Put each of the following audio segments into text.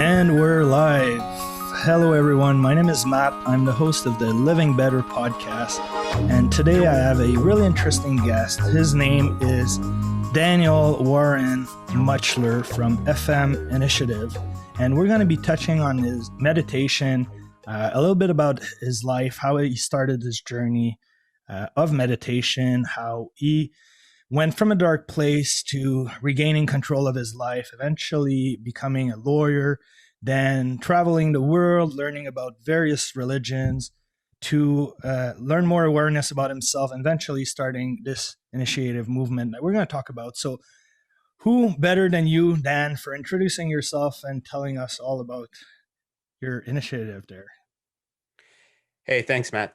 And we're live. Hello, everyone. My name is Matt. I'm the host of the Living Better podcast. And today I have a really interesting guest. His name is Daniel Warren Mutschler from FM Initiative. And we're going to be touching on his meditation, a little bit about his life, how he started his journey of meditation, how he went from a dark place to regaining control of his life, eventually becoming a lawyer, then traveling the world, learning about various religions to learn more awareness about himself, and eventually starting this initiative movement that we're going to talk about. So who better than you, Dan, for introducing yourself and telling us all about your initiative there? Hey, thanks, Matt.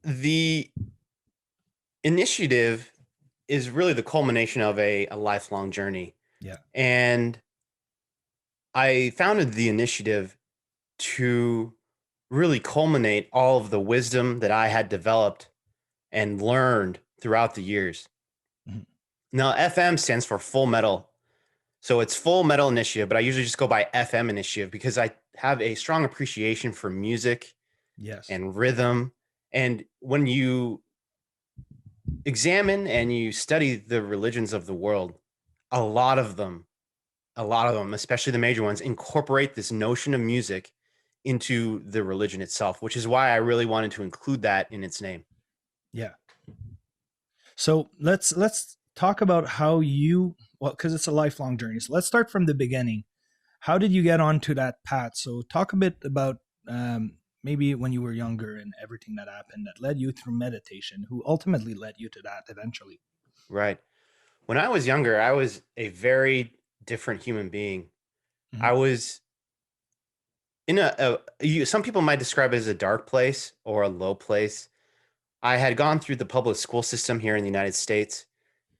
The initiative is really the culmination of a lifelong journey. Yeah. And I founded the initiative to really culminate all of the wisdom that I had developed and learned throughout the years. Mhm. Now, FM stands for Full Metal. So it's Full Metal Initiative, but I usually just go by FM Initiative because I have a strong appreciation for music Yes. and rhythm. And when you examine and you study the religions of the world, a lot of them, especially the major ones, incorporate this notion of music into the religion itself, which is why I really wanted to include that in its name. Yeah. So let's talk about how you, well, because it's a lifelong journey. So let's start from the beginning. How did you get onto that path? So talk a bit about maybe when you were younger and everything that happened that led you through meditation, who ultimately led you to that eventually. Right. When I was younger, I was a very different human being. Mhm. I was in some people might describe it as a dark place or a low place. I had gone through the public school system here in the United States,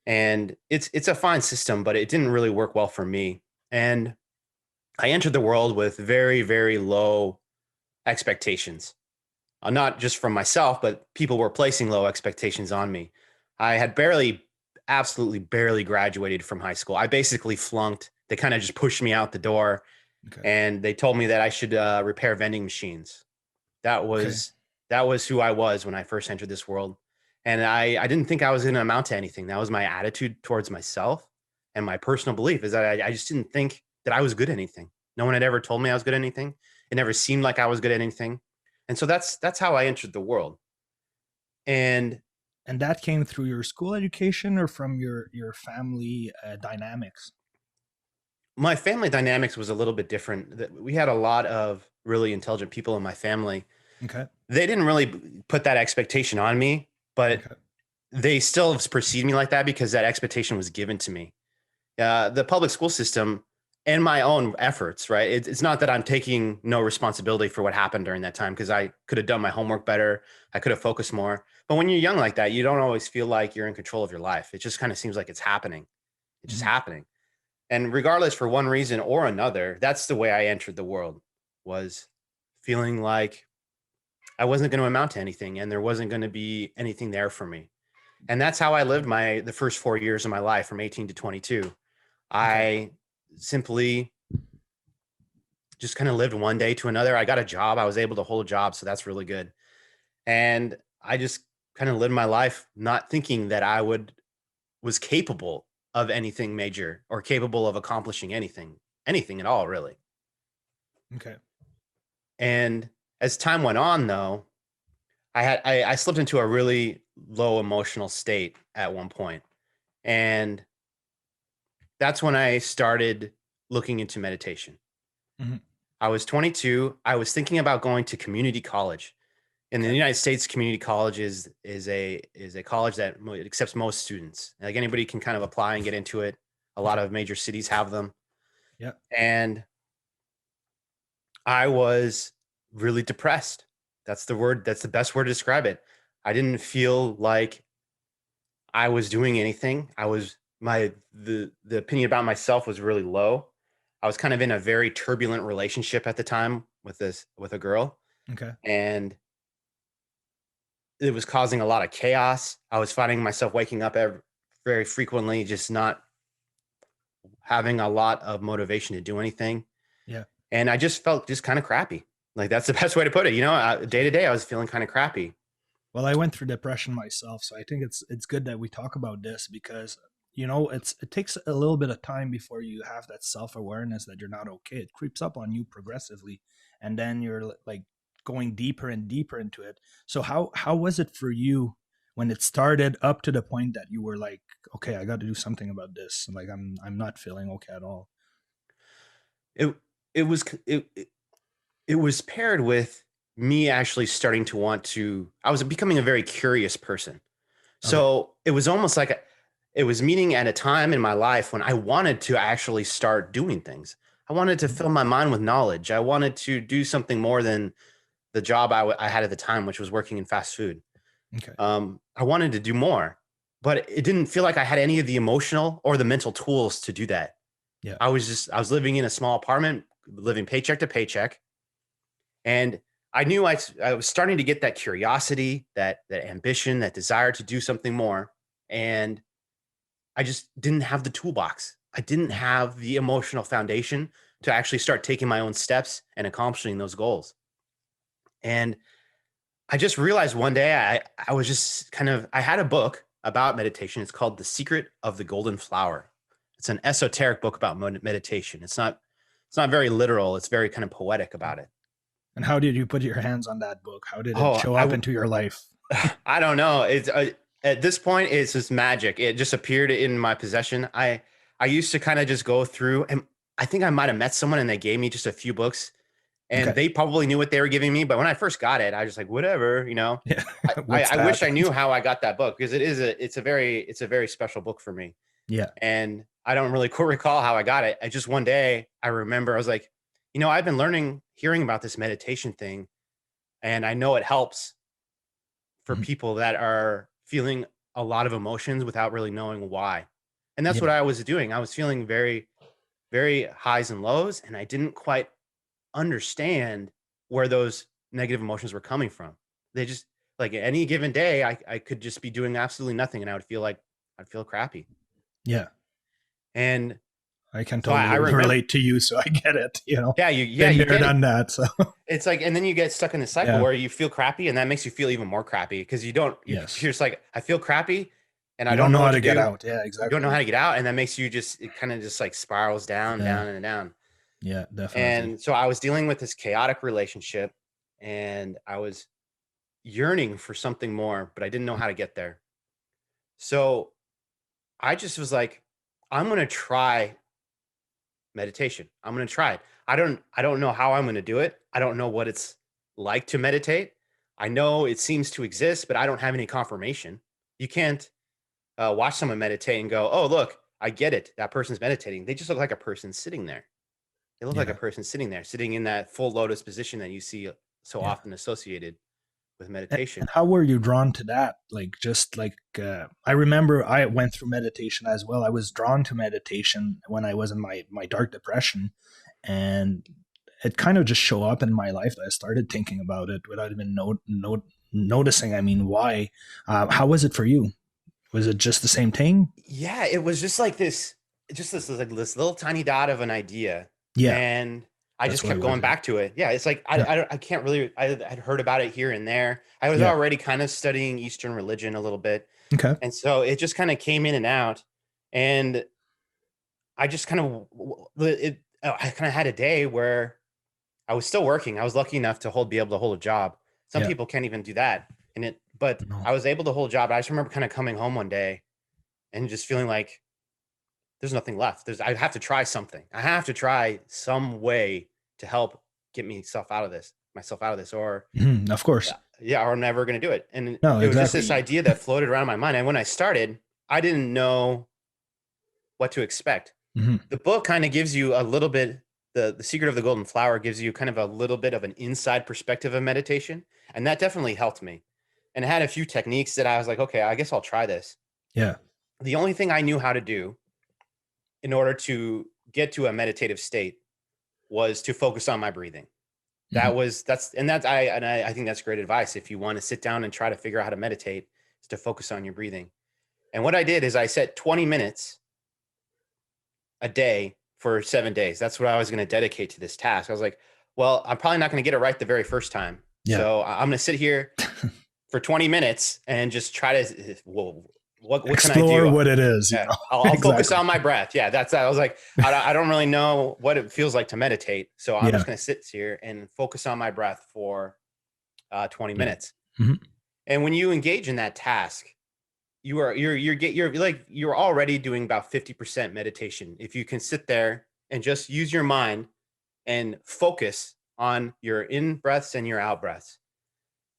and it's a fine system, but it didn't really work well for me. And I entered the world with very, very low expectations, not just from myself, but people were placing low expectations on me. I had absolutely barely graduated from high school. I basically flunked. They kind of just pushed me out the door, Okay. and they told me that I should repair vending machines. That Okay. was that was who I was when I first entered this world. And I didn't think I was going to amount to anything. That was my attitude towards myself, and my personal belief is that I just didn't think that I was good at anything. No one had ever told me I was good at anything. It never seemed like I was good at anything. And so that's how I entered the world. And And that came through your school education or from your family dynamics? my family dynamics was a little bit different. We had a lot of really intelligent people in my family. Okay. They didn't really put that expectation on me, but Okay. they still perceived me like that because that expectation was given to me. The public school system and my own efforts, right? It's not that I'm taking no responsibility for what happened during that time because I could have done my homework better. I could have focused more. But when you're young like that, you don't always feel like you're in control of your life. It just kind of seems like it's happening. It's just Mhm. happening. And regardless for one reason or another, that's the way I entered the world, was feeling like I wasn't going to amount to anything and there wasn't going to be anything there for me. And that's how I lived the first 4 years of my life from 18 to 22. Okay. I simply just kind of lived one day to another. I got a job. I was able to hold a job. So that's really good. And I just kind of lived my life not thinking that was capable of anything major or capable of accomplishing anything at all, really. Okay. And as time went on, though, I slipped into a really low emotional state at one point. And that's when I started looking into meditation. Mhm. I was 22. I was thinking about going to community college. In the Okay. United States, community college is a college that accepts most students. Like anybody can kind of apply and get into it. A lot Okay. of major cities have them. Yeah. And I was really depressed. That's the word. That's the best word to describe it. I didn't feel like I was doing anything. The opinion about myself was really low. I was kind of in a very turbulent relationship at the time with a girl, Okay. and it was causing a lot of chaos. I was finding myself waking up very frequently, just not having a lot of motivation to do anything. Yeah. And I just felt just kind of crappy. Like that's the best way to put it. Day to day, I was feeling kind of crappy. Well, I went through depression myself, so I think it's good that we talk about this because it takes a little bit of time before you have that self-awareness that you're not okay. It creeps up on you progressively, and then you're like going deeper and deeper into it. So how was it for you when it started up to the point that you were like, okay, I got to do something about this. Like I'm not feeling okay at all. It it was it was paired with me actually starting to I was becoming a very curious person. Okay. So it was almost like it was meeting at a time in my life when I wanted to actually start doing things. I wanted to Mhm. fill my mind with knowledge. I wanted to do something more than the job I had at the time, which was working in fast food. Okay. I wanted to do more, but it didn't feel like I had any of the emotional or the mental tools to do that. Yeah. I was living in a small apartment, living paycheck to paycheck. And I knew I was starting to get that curiosity, that ambition, that desire to do something more. And I just didn't have the toolbox. I didn't Yeah. have the emotional foundation to actually start taking my own steps and accomplishing those goals. And I just realized one day I was just I had a book about meditation. It's called The Secret of the Golden Flower. It's an esoteric book about meditation. It's not very literal. It's very kind of poetic about it. And how did you put your hands on that book? How did it Oh, show up into your life? I don't know. It's at this point, it's just magic. It just appeared in my possession. I used to kind of just go through, and I think I might have met someone, and they gave me just a few books, and Okay. they probably knew what they were giving me. But when I first got it, I was just like, whatever, you know. Yeah. What's I wish that? I knew how I got that book because it's a very special book for me, Yeah. and I don't really recall how I got it. I just one day I remember I was like, I've been hearing about this meditation thing, and I know it helps for Mhm. people that are feeling a lot of emotions without really knowing why. And that's what Yeah. I was doing. I was feeling very, very highs and lows, and I didn't quite understand where those negative emotions were coming from. They just like any given day, I could just be doing absolutely nothing, and I'd feel crappy. Yeah. And I can so totally I remember, relate to you, so I get it. yeah, Been you there, get it. done that. So It's like, and then you get stuck in the cycle yeah. where you feel crappy, and that makes you feel even more crappy because you're Yes. just like, I feel crappy, and I You don't don't know know how what to to get do. out. Yeah, You don't know exactly. how to get out, and that makes you it kind of just like spirals down, Yeah. down, and down. Yeah, definitely. And so I was dealing with this chaotic relationship, and I was yearning for something more, but I didn't know how to get there. So I just was like, I'm gonna try meditation. I'm gonna try it. I don't know how I'm gonna do it. I don't know what it's like to meditate. I know it seems to exist, but I don't have any confirmation. You can't watch someone meditate and go, "Oh, look, I get it. That person's meditating." They just look like a person sitting there. They look like a Yeah. person sitting there, sitting in that full lotus position that you see so Yeah. often associated with And meditation. how were you drawn to that? Like, just like, I remember I went through meditation as well. I was drawn to meditation when I was in my dark depression, and it kind of just show up in my life. I started thinking about it without even noticing. I mean, why? How was it for you? Was it just the same thing? Yeah, it was just like this little tiny dot of an idea, Yeah, and I that's just what it kept was. going Yeah. back to it. Yeah, it's like Yeah. I can't really. I had heard about it here and there. I was Yeah. already kind of studying Eastern religion a little bit, Okay. and so it just kind of came in and out, and I just kind of I kind of had a day where I was still working. I was lucky enough to be able to hold a job. Some Yeah. people can't even do that, but No. I was able to hold a job. I just remember kind of coming home one day and just feeling like there's nothing left. I have to try something. I have to try some way to help get myself out of this, or Mhm, of course. yeah, or I'm never going to do it. And No, it was just this exactly. idea that floated around my mind. And when I started, I didn't know what to expect. Mhm. The book kind of gives you a little bit. The Secret of the Golden Flower gives you kind of a little bit of an inside perspective of meditation, and that definitely helped me. And it had a few techniques that I was like, okay, I guess I'll try this. Yeah. The only thing I knew how to do in order to get to a meditative state was to focus on my breathing. Mhm. I think that's great advice. If you want to sit down and try to figure out how to meditate, is to focus on your breathing. And what I did is I set 20 minutes a day for 7 days. That's what I was going to dedicate to this task. I was like, well, I'm probably not going to get it right the very first time. Yeah. So I'm going to sit here for 20 minutes and just try to, well, what can I Explore do? what it is. Yeah, You know? I'll focus Exactly. on my breath. Yeah, that's that. I was like, I don't really know what it feels like to meditate. So I'm Yeah. just going to sit here and focus on my breath for 20 Yeah. minutes. Hmm. And when you engage in that task, you're already doing about 50% meditation. If you can sit there and just use your mind and focus on your in breaths and your out breaths,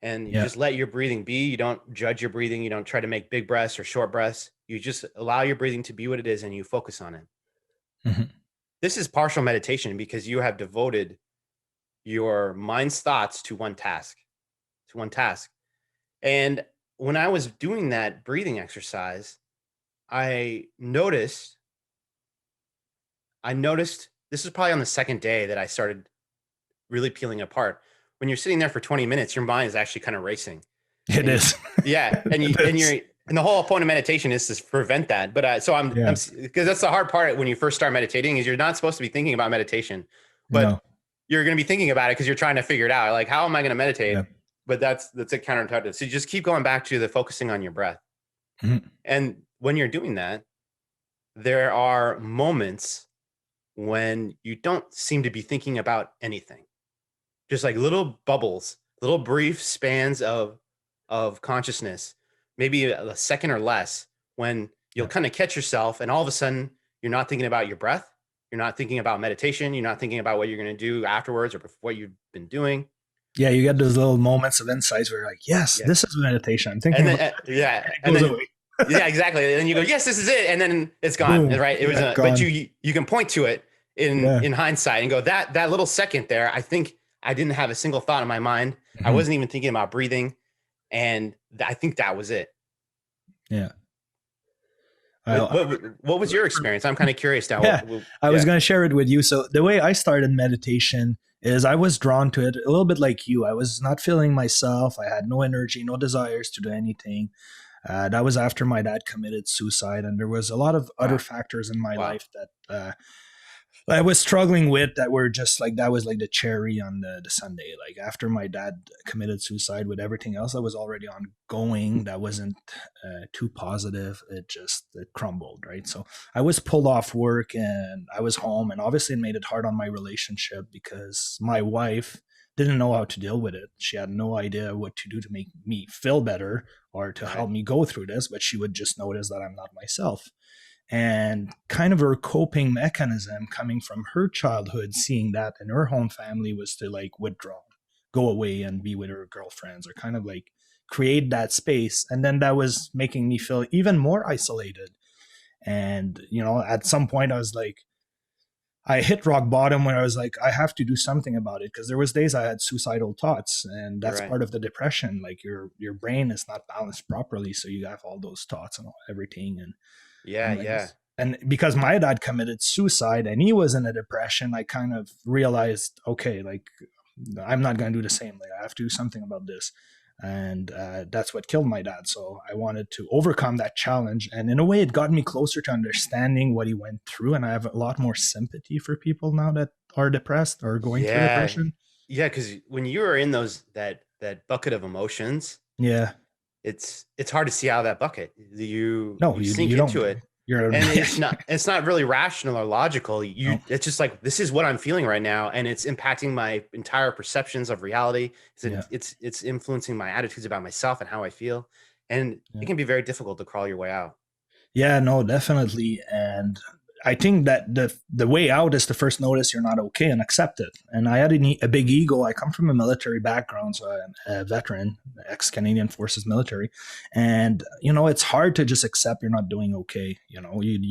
and you Yeah. just let your breathing be. You don't judge your breathing. You don't try to make big breaths or short breaths. You just allow your breathing to be what it is and you focus on it. Hmm. This is partial meditation because you have devoted your mind's thoughts to one task, to one task. And when I was doing that breathing exercise, I noticed, I noticed this is probably on the second day that I started really peeling apart. When you're sitting there for 20 minutes, your mind is actually kind of racing. It And you, is. yeah, It is. and the whole point of meditation is to prevent that. But I'm Yeah. because that's the hard part when you first start meditating is you're not supposed to be thinking about meditation, but No. you're going to be thinking about it because you're trying to figure it out. Like, how am I going to Yeah. meditate? But that's a counterintuitive. So you just keep going back to the focusing on your breath. Mhm. And when you're doing that, there are moments when you don't seem to be thinking about anything, just like little bubbles, little brief spans of consciousness, maybe a second or less, when you'll Yeah. kind of catch yourself and all of a sudden you're not thinking about your breath, you're not thinking about meditation, you're not thinking about what you're going to do afterwards or what you've been doing. Yeah. You get those little moments of insights where you're like, yes, Yeah. this is meditation. I'm thinking And then about it. And it and goes then away. yeah, exactly. And then you go, yes, this is it, and then it's gone. Boom. Right? It was Yeah. a, but Gone. you can point to it Yeah. in hindsight and go that little second there. I think I didn't have a single thought in my mind. I Mhm. wasn't even thinking about breathing, and I think that was it. Yeah. What I, what was your experience? I'm kind of curious now. yeah. I was Yeah, going to share it with you. So the way I started meditation is I was drawn to it a little bit like you. I was not feeling myself. I had no energy, no desires to do anything. That was after my dad committed suicide, and there was a lot of other wow, factors in my wow, life that I was struggling with that were just like that was like the cherry on the sundae. Like after my dad committed suicide, with everything else that was already ongoing, that wasn't too positive. It crumbled, right? So I was pulled off work and I was home, and obviously it made it hard on my relationship because my wife didn't know how to deal with it. She had no idea what to do to make me feel better or to right, help me go through this, but she would just notice that I'm not myself. And kind of her coping mechanism coming from her childhood, seeing that in her home family, was to like withdraw, go away and be with her girlfriends, or kind of like create that space. And then that was making me feel even more isolated. And at some point I was like, I hit rock bottom when I was like, I have to do something about it, because there was days I had suicidal thoughts, and that's right, part of the depression. Like your brain is not balanced properly, so you have all those thoughts and everything. And yeah, I'm like, yeah, and because my dad committed suicide and he was in a depression, I kind of realized, okay, like I'm not going to do the same. Like I have to do something about this. And that's what killed my dad. So I wanted to overcome that challenge. And in a way, it got me closer to understanding what he went through. And I have a lot more sympathy for people now that are depressed or going through yeah, depression. yeah. Because when you are in that bucket of emotions, Yeah. it's hard to see out of that bucket. No, You sink you into don't. it, You're, and it's not really rational or logical. no. It's just like, this is what I'm feeling right now, and it's impacting my entire perceptions of reality. Yeah. It's influencing my attitudes about myself and how I feel, and it Yeah. can be very difficult to crawl your way out. Yeah, no, definitely. And I think that the way out is to first notice you're not okay and accept it. And I had a big ego. I come from a military background, so I'm a veteran, ex-Canadian Forces military. And it's hard to just accept you're not doing okay. You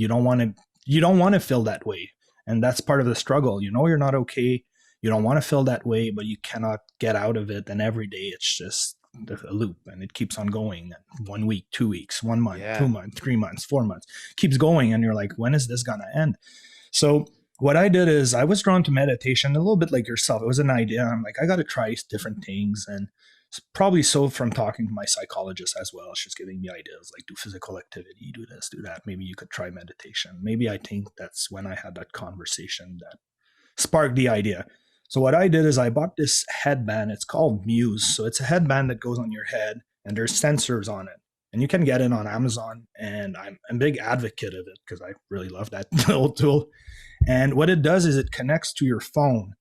don't want to feel that way. And that's part of the struggle. You're not okay. You don't want to feel that way, but you cannot get out of it. And every day it's just a loop, and it keeps on going. 1 week, 2 weeks, 1 month, Yeah, 2 months, 3 months, 4 months, keeps going. And you're like, when is this gonna end? So what I did is I was drawn to meditation a little bit like yourself. It was an idea. I'm like, I got to try different things. And Probably so from talking to my psychologist as well. She's giving me ideas like do physical activity, do this, do that. Maybe you could try meditation. Maybe I think that's when I had that conversation that sparked the idea. So what I did is I bought this headband. It's called Muse. So it's a headband that goes on your head and there's sensors on it. And you can get it on Amazon. And I'm a big advocate of it because I really love that little tool. And what it does is it connects to your phone.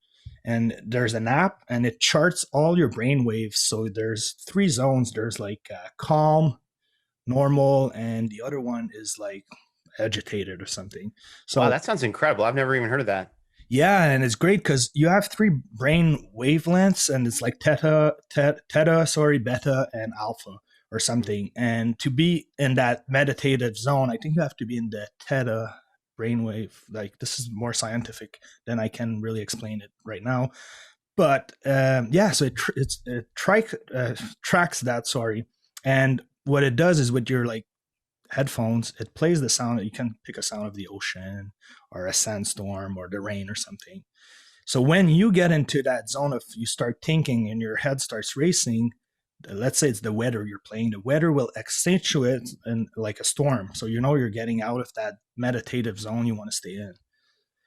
And there's an app and it charts all your brain waves. So there's 3 zones. There's like calm, normal, and the other one is like agitated or something. So Wow, that sounds incredible. I've never even heard of that. yeah, and it's great because you have 3 brain wavelengths, and it's like beta, and alpha or something. And to be in that meditative zone, I think you have to be in the theta brainwave. Like this is more scientific than I can really explain it right now. But yeah, so tracks that. Sorry, and what it does is with your like headphones, it plays the sound. You can pick a sound of the ocean or a sandstorm or the rain or something. So when you get into that zone of you start thinking and your head starts racing, let's say it's the weather you're playing, the weather will accentuate and like a storm. So you know you're getting out of that meditative zone you want to stay in.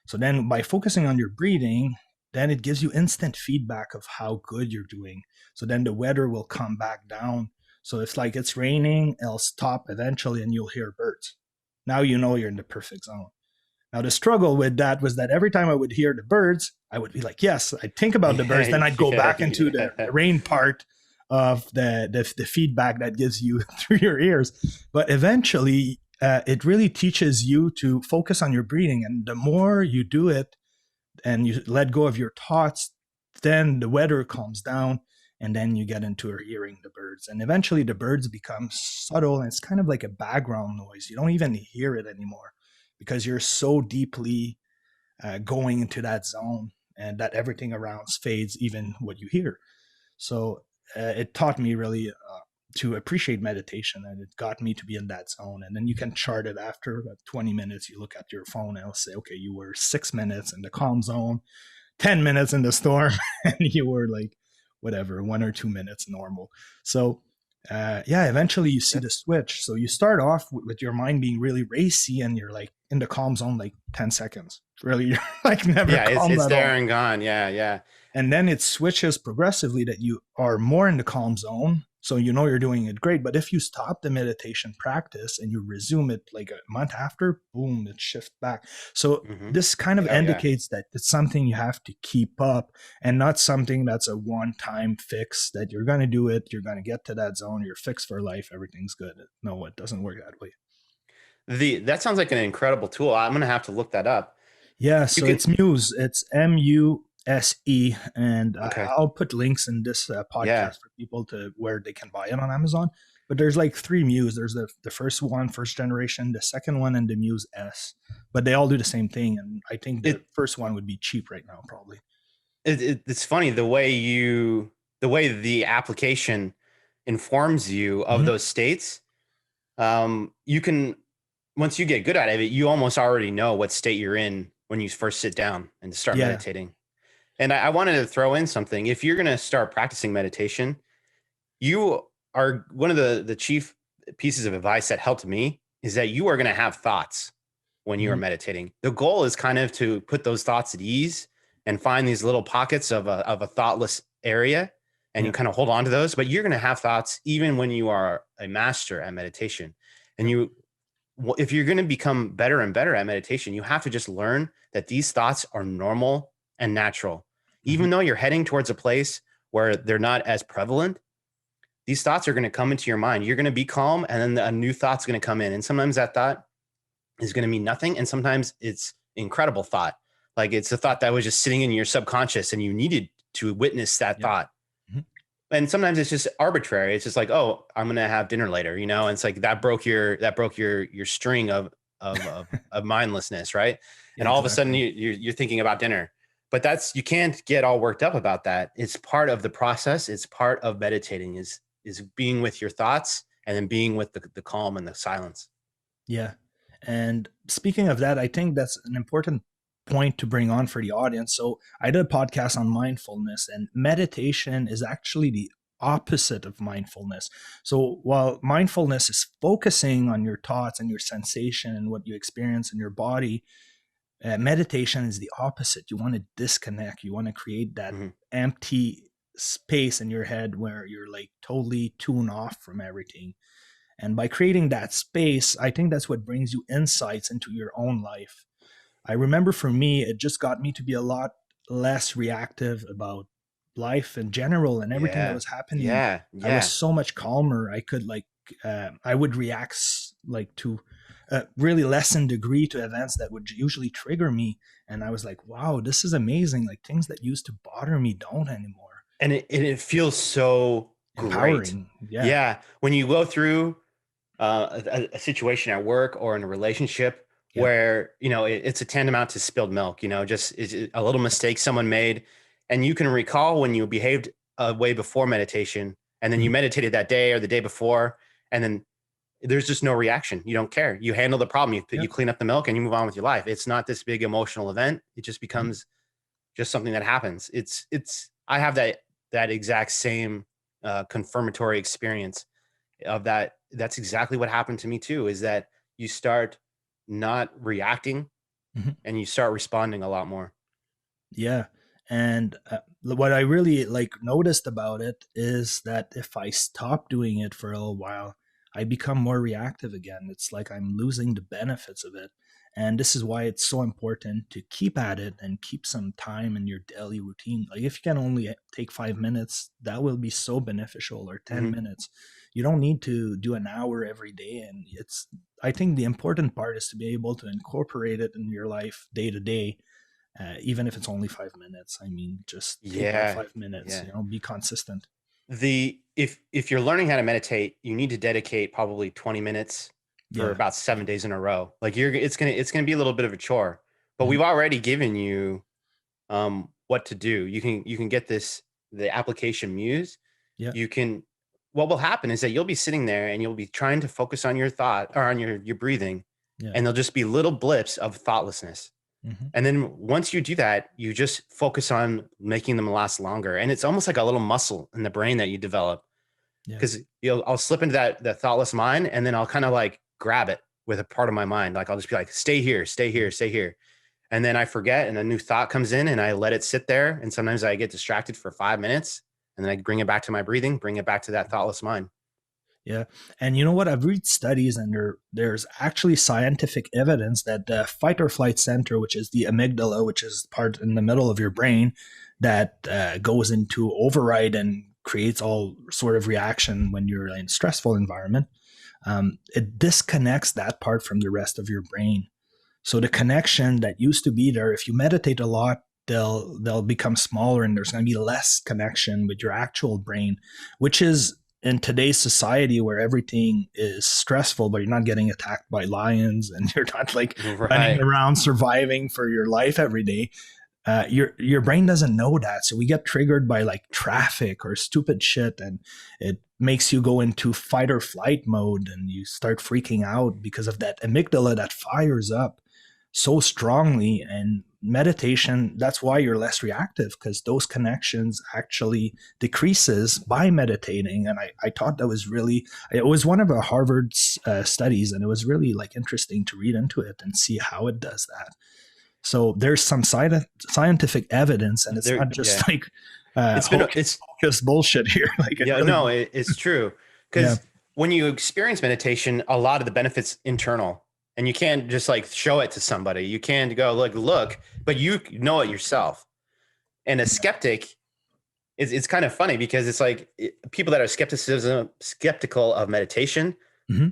So then by focusing on your breathing, then it gives you instant feedback of how good you're doing. So then the weather will come back down. So if like it's raining, it'll stop eventually and you'll hear birds. Now you know you're in the perfect zone. Now the struggle with that was that every time I would hear the birds, I would be like, yes, I'd think about the birds. Then I'd go back into the rain part of the feedback that gives you through your ears. But eventually it really teaches you to focus on your breathing. And the more you do it and you let go of your thoughts, then the weather calms down and then you get into hearing the birds. And eventually the birds become subtle and it's kind of like a background noise. You don't even hear it anymore because you're so deeply going into that zone and that everything around fades, even what you hear. So it taught me really to appreciate meditation, and it got me to be in that zone. And then you can chart it after about 20 minutes. You look at your phone and it'll say, okay, you were 6 minutes in the calm zone, 10 minutes in the storm, and you were like, whatever, 1 or 2 minutes normal. So yeah, eventually you see the switch. So you start off with your mind being really racy and you're like in the calm zone, like 10 seconds. Really, you're like never calm it's at there all. and gone. Yeah. And then it switches progressively that you are more in the calm zone. So you know you're doing it great. But if you stop the meditation practice and you resume it like a month after, boom, it shifts back. So this kind of indicates that it's something you have to keep up and not something that's a one-time fix that you're going to do it, you're going to get to that zone, you're fixed for life, everything's good. No, it doesn't work that way. That sounds like an incredible tool. I'm going to have to look that up. Yeah, so it's Muse. It's Muse, and Okay. I'll put links in this podcast for people to where they can buy it on Amazon. But there's like 3 Muse. There's the first one, first generation, the second one, and the Muse S. But they all do the same thing, and I think the first one would be cheap right now, probably. It's funny the way the application informs you of those states. You can, once you get good at it, you almost already know what state you're in when you first sit down and start meditating. And I wanted to throw in something. If you're going to start practicing meditation, you are one of the chief pieces of advice that helped me is that you are going to have thoughts when you are meditating. The goal is kind of to put those thoughts at ease and find these little pockets of a thoughtless area. And you kind of hold on to those, but you're going to have thoughts even when you are a master at meditation. And if you're going to become better and better at meditation, you have to just learn that these thoughts are normal and natural. Even though you're heading towards a place where they're not as prevalent, these thoughts are going to come into your mind. You're going to be calm, and then a new thought's going to come in. And sometimes that thought is going to mean nothing. And sometimes it's incredible thought. Like it's a thought that was just sitting in your subconscious and you needed to witness that thought. And sometimes it's just arbitrary. It's just like, oh, I'm going to have dinner later, and it's like that broke your string of mindlessness. Right. And all of a sudden you're thinking about dinner, but you can't get all worked up about that. It's part of the process. It's part of meditating is being with your thoughts and then being with the calm and the silence. Yeah. And speaking of that, I think that's an important point to bring on for the audience. So I did a podcast on mindfulness, and meditation is actually the opposite of mindfulness. So while mindfulness is focusing on your thoughts and your sensation and what you experience in your body, meditation is the opposite. You want to disconnect. You want to create that empty space in your head where you're like totally tuned off from everything. And by creating that space, I think that's what brings you insights into your own life. I remember for me, it just got me to be a lot less reactive about life in general and everything that Yeah. was happening. Yeah. I was Yeah. so much calmer. I could I would react like to a really lessened degree to events that would usually trigger me. And I was like, wow, this is amazing. Like things that used to bother me don't anymore. And it feels so great. Empowering. Yeah. Yeah. When you go through a situation at work or in a relationship Yeah. where, it's a tantamount to spilled milk, just a little mistake someone made. And you can recall when you behaved a way before meditation, and then you meditated that day or the day before, and then there's just no reaction. You don't care. You handle the problem. You clean up the milk and you move on with your life. It's not this big emotional event. It just becomes just something that happens. I have that exact same confirmatory experience of that. That's exactly what happened to me too, is that you start not reacting and you start responding a lot more. Yeah. And what I really like noticed about it is that if I stop doing it for a little while, I become more reactive again. It's like I'm losing the benefits of it. And this is why it's so important to keep at it and keep some time in your daily routine. Like if you can only take 5 minutes, that will be so beneficial, or 10 minutes. You don't need to do an hour every day. And I think the important part is to be able to incorporate it in your life day to day. Even if it's only 5 minutes. I mean, just take that 5 minutes, be consistent. If you're learning how to meditate, you need to dedicate probably 20 minutes for about 7 days in a row. Like it's gonna be a little bit of a chore, but we've already given you what to do. You can get the application Muse. Yeah. What will happen is that you'll be sitting there and you'll be trying to focus on your thought or on your breathing, and there'll just be little blips of thoughtlessness. And then once you do that, you just focus on making them last longer. And it's almost like a little muscle in the brain that you develop, because I'll slip into that thoughtless mind, and then I'll kind of like grab it with a part of my mind. Like I'll just be like, stay here, stay here, stay here. And then I forget, and a new thought comes in and I let it sit there. And sometimes I get distracted for 5 minutes, and then I bring it back to my breathing, bring it back to that thoughtless mind. Yeah. And you know what? I've read studies, and there's actually scientific evidence that the fight or flight center, which is the amygdala, which is part in the middle of your brain that goes into override and creates all sort of reaction when you're in a stressful environment, it disconnects that part from the rest of your brain. So the connection that used to be there, if you meditate a lot, they'll become smaller, and there's going to be less connection with your actual brain, which is in today's society where everything is stressful, but you're not getting attacked by lions and you're not like running around surviving for your life every day. Your brain doesn't know that. So we get triggered by like traffic or stupid shit, and it makes you go into fight or flight mode, and you start freaking out because of that amygdala that fires up so strongly. And meditation, that's why you're less reactive, because those connections actually decreases by meditating. And I thought that was it was one of the Harvard studies, and it was really like interesting to read into it and see how it does that. So there's some scientific evidence, and it's not just like it's just bullshit here. Like it's true, because when you experience meditation, a lot of the benefits internal. And you can't just like show it to somebody. You can't go look, but you know it yourself. And a skeptic, it's kind of funny, because it's like people that are skeptical of meditation,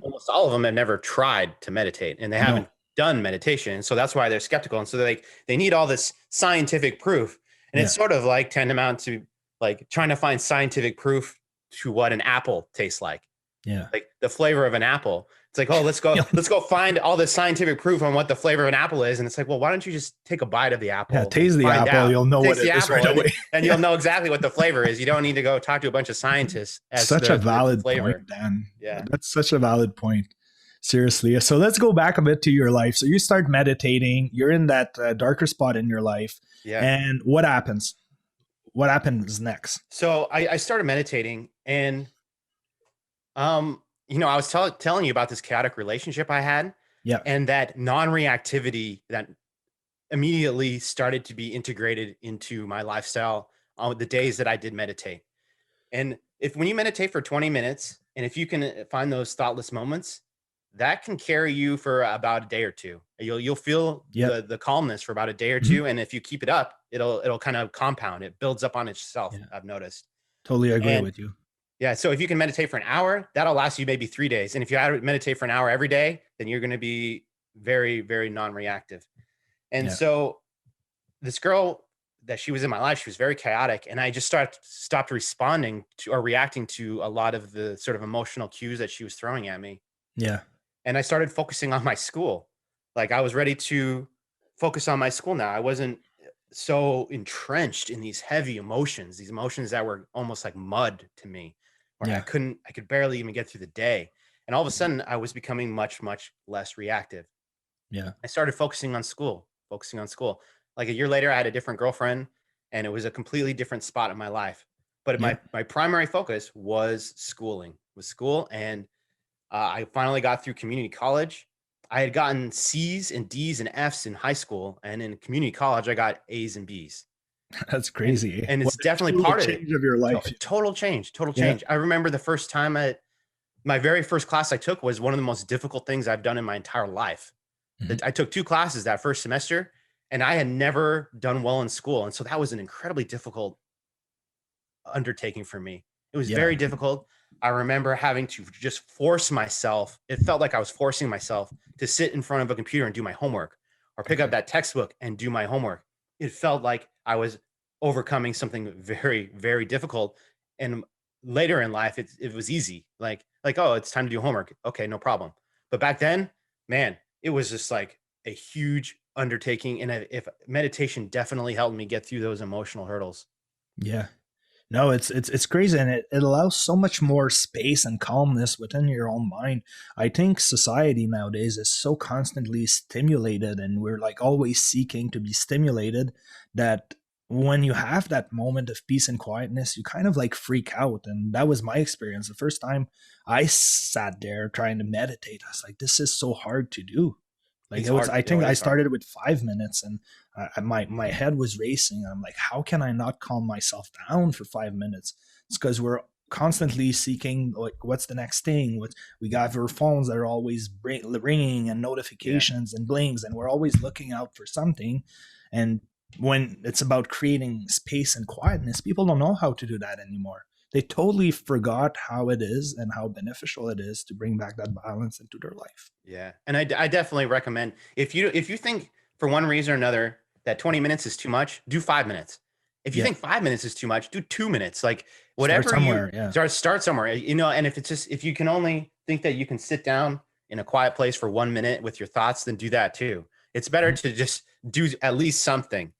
almost all of them have never tried to meditate, and they haven't done meditation. So that's why they're skeptical. And so they need all this scientific proof. And it's sort of like tantamount to like trying to find scientific proof to what an apple tastes like. Yeah. Like the flavor of an apple. It's like, let's go find all the scientific proof on what the flavor of an apple is. And it's like, well, why don't you just take a bite of the apple? Yeah, taste the apple. You'll know what it is right away. And you'll know exactly what the flavor is. You don't need to go talk to a bunch of scientists. Such a valid point, Dan. Yeah. That's such a valid point. Seriously. So let's go back a bit to your life. So you start meditating. You're in that darker spot in your life. Yeah. And what happens? What happens next? So I started meditating, And I was telling you about this chaotic relationship I had, Yeah. and that non-reactivity that immediately started to be integrated into my lifestyle on the days that I did meditate. And if when you meditate for 20 minutes, and if you can find those thoughtless moments, that can carry you for about a day or two. You'll feel Yep. the calmness for about a day or Mhm. two, and if you keep it up, it'll kind of compound. It builds up on itself. Yeah. I've noticed. Totally agree And with you. yeah, so if you can meditate for an hour, that'll last you maybe 3 days. And if you meditate for an hour every day, then you're going to be very, very non-reactive. And Yeah. so this girl that she was in my life, she was very chaotic, and I just stopped responding to or reacting to a lot of the sort of emotional cues that she was throwing at me. Yeah. And I started focusing on my school. Like I was ready to focus on my school now. I wasn't so entrenched in these heavy emotions, these emotions that were almost like mud to me, where Yeah. I could barely even get through the day. And all of a sudden I was becoming much, much less reactive. Yeah. I started focusing on school. Like a year later, I had a different girlfriend, and it was a completely different spot in my life. But Yeah. my primary focus was schooling, was school, and I finally got through community college. I had gotten C's and D's and F's in high school, and in community college, I got A's and B's. That's And crazy. and What it's a definitely total part of it. change of your life. Total change, total Yeah. change. I remember the first time my very first class I took was one of the most difficult things I've done in my entire life. Mhm. That I took 2 classes that first semester, and I had never done well in school, and so that was an incredibly difficult undertaking for me. It was Yeah. very difficult. I remember having to just force myself. It felt like I was forcing myself to sit in front of a computer and do my homework, or pick up Okay. that textbook and do my homework. It felt like I was overcoming something very, very difficult. And later in life, it was easy. Oh, it's time to do homework. Okay, no problem. But back then, man, it was just like a huge undertaking. And if meditation definitely helped me get through those emotional hurdles. Yeah. No, it's crazy, and it allows so much more space and calmness within your own mind. I think society nowadays is so constantly stimulated, and we're like always seeking to be stimulated, that when you have that moment of peace and quietness, you kind of like freak out. And that was my experience. The first time I sat there trying to meditate, I was like, this is so hard to do. Like It's it was, hard. I Oh, think it I is hard. started with 5 minutes, and my head was racing. I'm like, how can I not calm myself down for 5 minutes? It's because we're constantly seeking like what's the next thing. What we got our phones that are always ringing and Yeah. notifications and blings, and we're always looking out for something. And when it's about creating space and quietness, people don't know how to do that anymore. They totally forgot how it is and how beneficial it is to bring back that balance into their life. Yeah, and I definitely recommend if you think for one reason or another that 20 minutes is too much, do 5 minutes. If you Yeah, think 5 minutes is too much, do 2 minutes. Like start whatever you somewhere. Yeah. start somewhere, and if it's just if you can only think that you can sit down in a quiet place for 1 minute with your thoughts, then do that too. It's better Mhm. to just do at least something.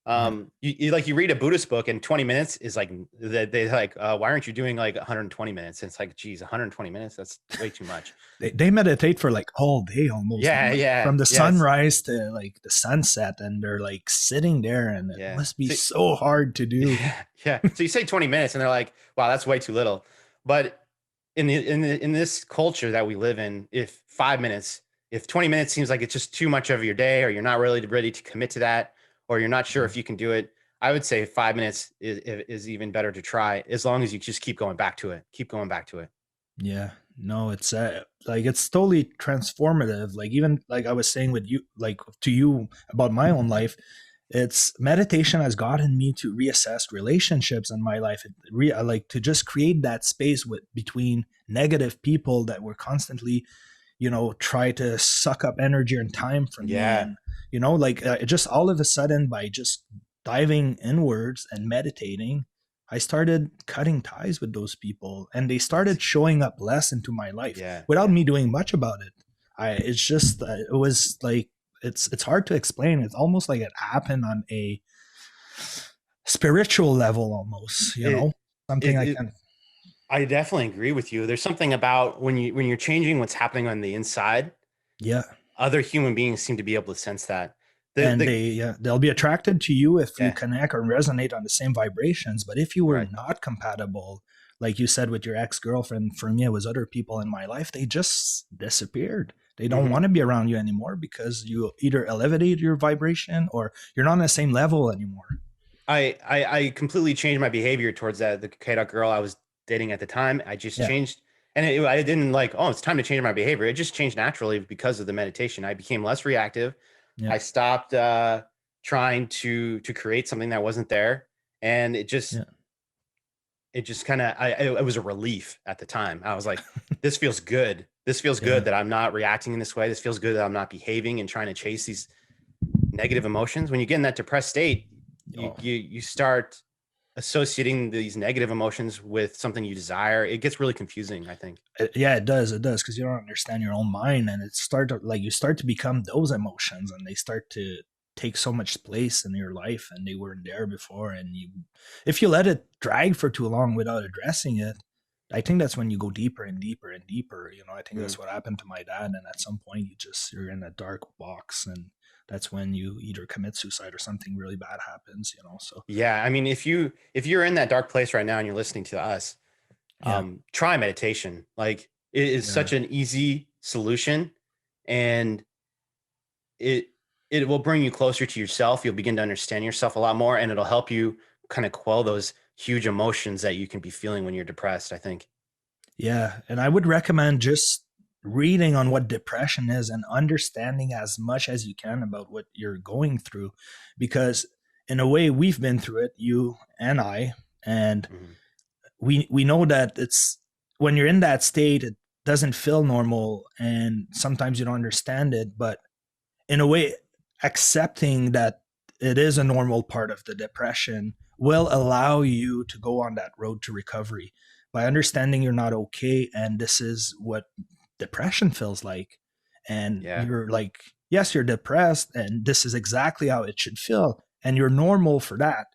Yeah. You read a Buddhist book and 20 minutes is like they like why aren't you doing like 120 minutes? And it's like, geez, 120 minutes, that's way too much. They meditate for like all day almost, Yeah, from the yeah, sunrise to like the sunset, and they're like sitting there, and it yeah. must be so hard to do. Yeah, yeah. So you say 20 minutes, and they're like, "Wow, that's way too little." But in this culture that we live in, if 20 minutes seems like it's just too much of your day, or you're not really ready to commit to that, or you're not sure Yeah. if you can do it, I would say 5 minutes is even better to try, as long as you just keep going back to it. Keep going back to it. Yeah. No, it's like it's totally transformative. Like even like I was saying with you, like to you about my own life, it's meditation has gotten me to reassess relationships in my life. Like to just create that space with between negative people that were constantly, try to suck up energy and time from me. Yeah, And like just all of a sudden, by just diving inwards and meditating, I started cutting ties with those people, and they that's started showing up less into my life yeah, without yeah. me doing much about it. It's just it was like it's hard to explain. It's almost like it happened on a spiritual level, almost. It Something it, I it can. I definitely agree with you. There's something about when you're changing what's happening on the inside, Yeah. other human beings seem to be able to sense that. And The they'll be attracted to you if you Yeah, connect or resonate on the same vibrations. But if you were right. not compatible, like you said with your ex-girlfriend, for me it was other people in my life. They just disappeared. They don't Hmm. want to be around you anymore because you either elevated your vibration or you're not on the same level anymore. I completely changed my behavior towards the K-Dot girl I was dating at the time. I just Yeah, changed, and I didn't like, oh, it's time to change my behavior. It just changed naturally because of the meditation. I became less reactive. yeah, I stopped trying to create something that wasn't there, and yeah, it just kind of it was a relief at the time. I was like, this feels good. This feels good yeah. that I'm not reacting in this way. This feels good that I'm not behaving and trying to chase these negative emotions. When you get in that depressed state, Oh, you start associating these negative emotions with something you desire. It gets really confusing, I think. yeah, it does. It does because you don't understand your own mind, and it start to, like you start to become those emotions, and they start to take so much place in your life, and they weren't there before. And you, if you let it drag for too long without addressing it, I think that's when you go deeper and deeper and deeper. You know, I think Mm. that's what happened to my dad, and at some point, you're in a dark box, and that's when you either commit suicide or something really bad happens. You know, so Yeah, I mean, if you're in that dark place right now and you're listening to us, yeah, try meditation. Like it is yeah. such an easy solution, and it it will bring you closer to yourself. You'll begin to understand yourself a lot more, and it'll help you kind of quell those huge emotions that you can be feeling when you're depressed, I think. Yeah, and I would recommend just reading on what depression is and understanding as much as you can about what you're going through because in a way we've been through it, you and I, and Mhm. we know that it's when you're in that state it doesn't feel normal and sometimes you don't understand it, but in a way, accepting that it is a normal part of the depression will allow you to go on that road to recovery by understanding you're not okay and this is what depression feels like. And Yeah. you're like, yes, you're depressed, and this is exactly how it should feel. And you're normal for that.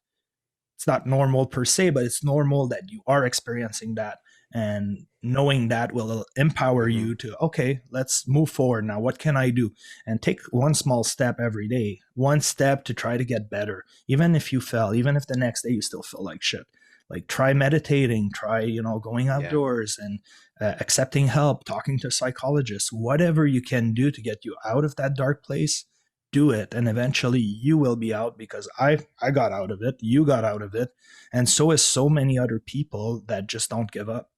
It's not normal per se, but it's normal that you are experiencing that. And knowing that will empower Hmm. you to, okay, let's move forward now. What can I do? And take one small step every day, one step to try to get better. Even if you fell, even if the next day you still feel like shit. Like try meditating, try, going Yeah. outdoors and accepting help, talking to psychologists, whatever you can do to get you out of that dark place, do it, and eventually you will be out because I got out of it, you got out of it, and so is so many other people that just don't give up,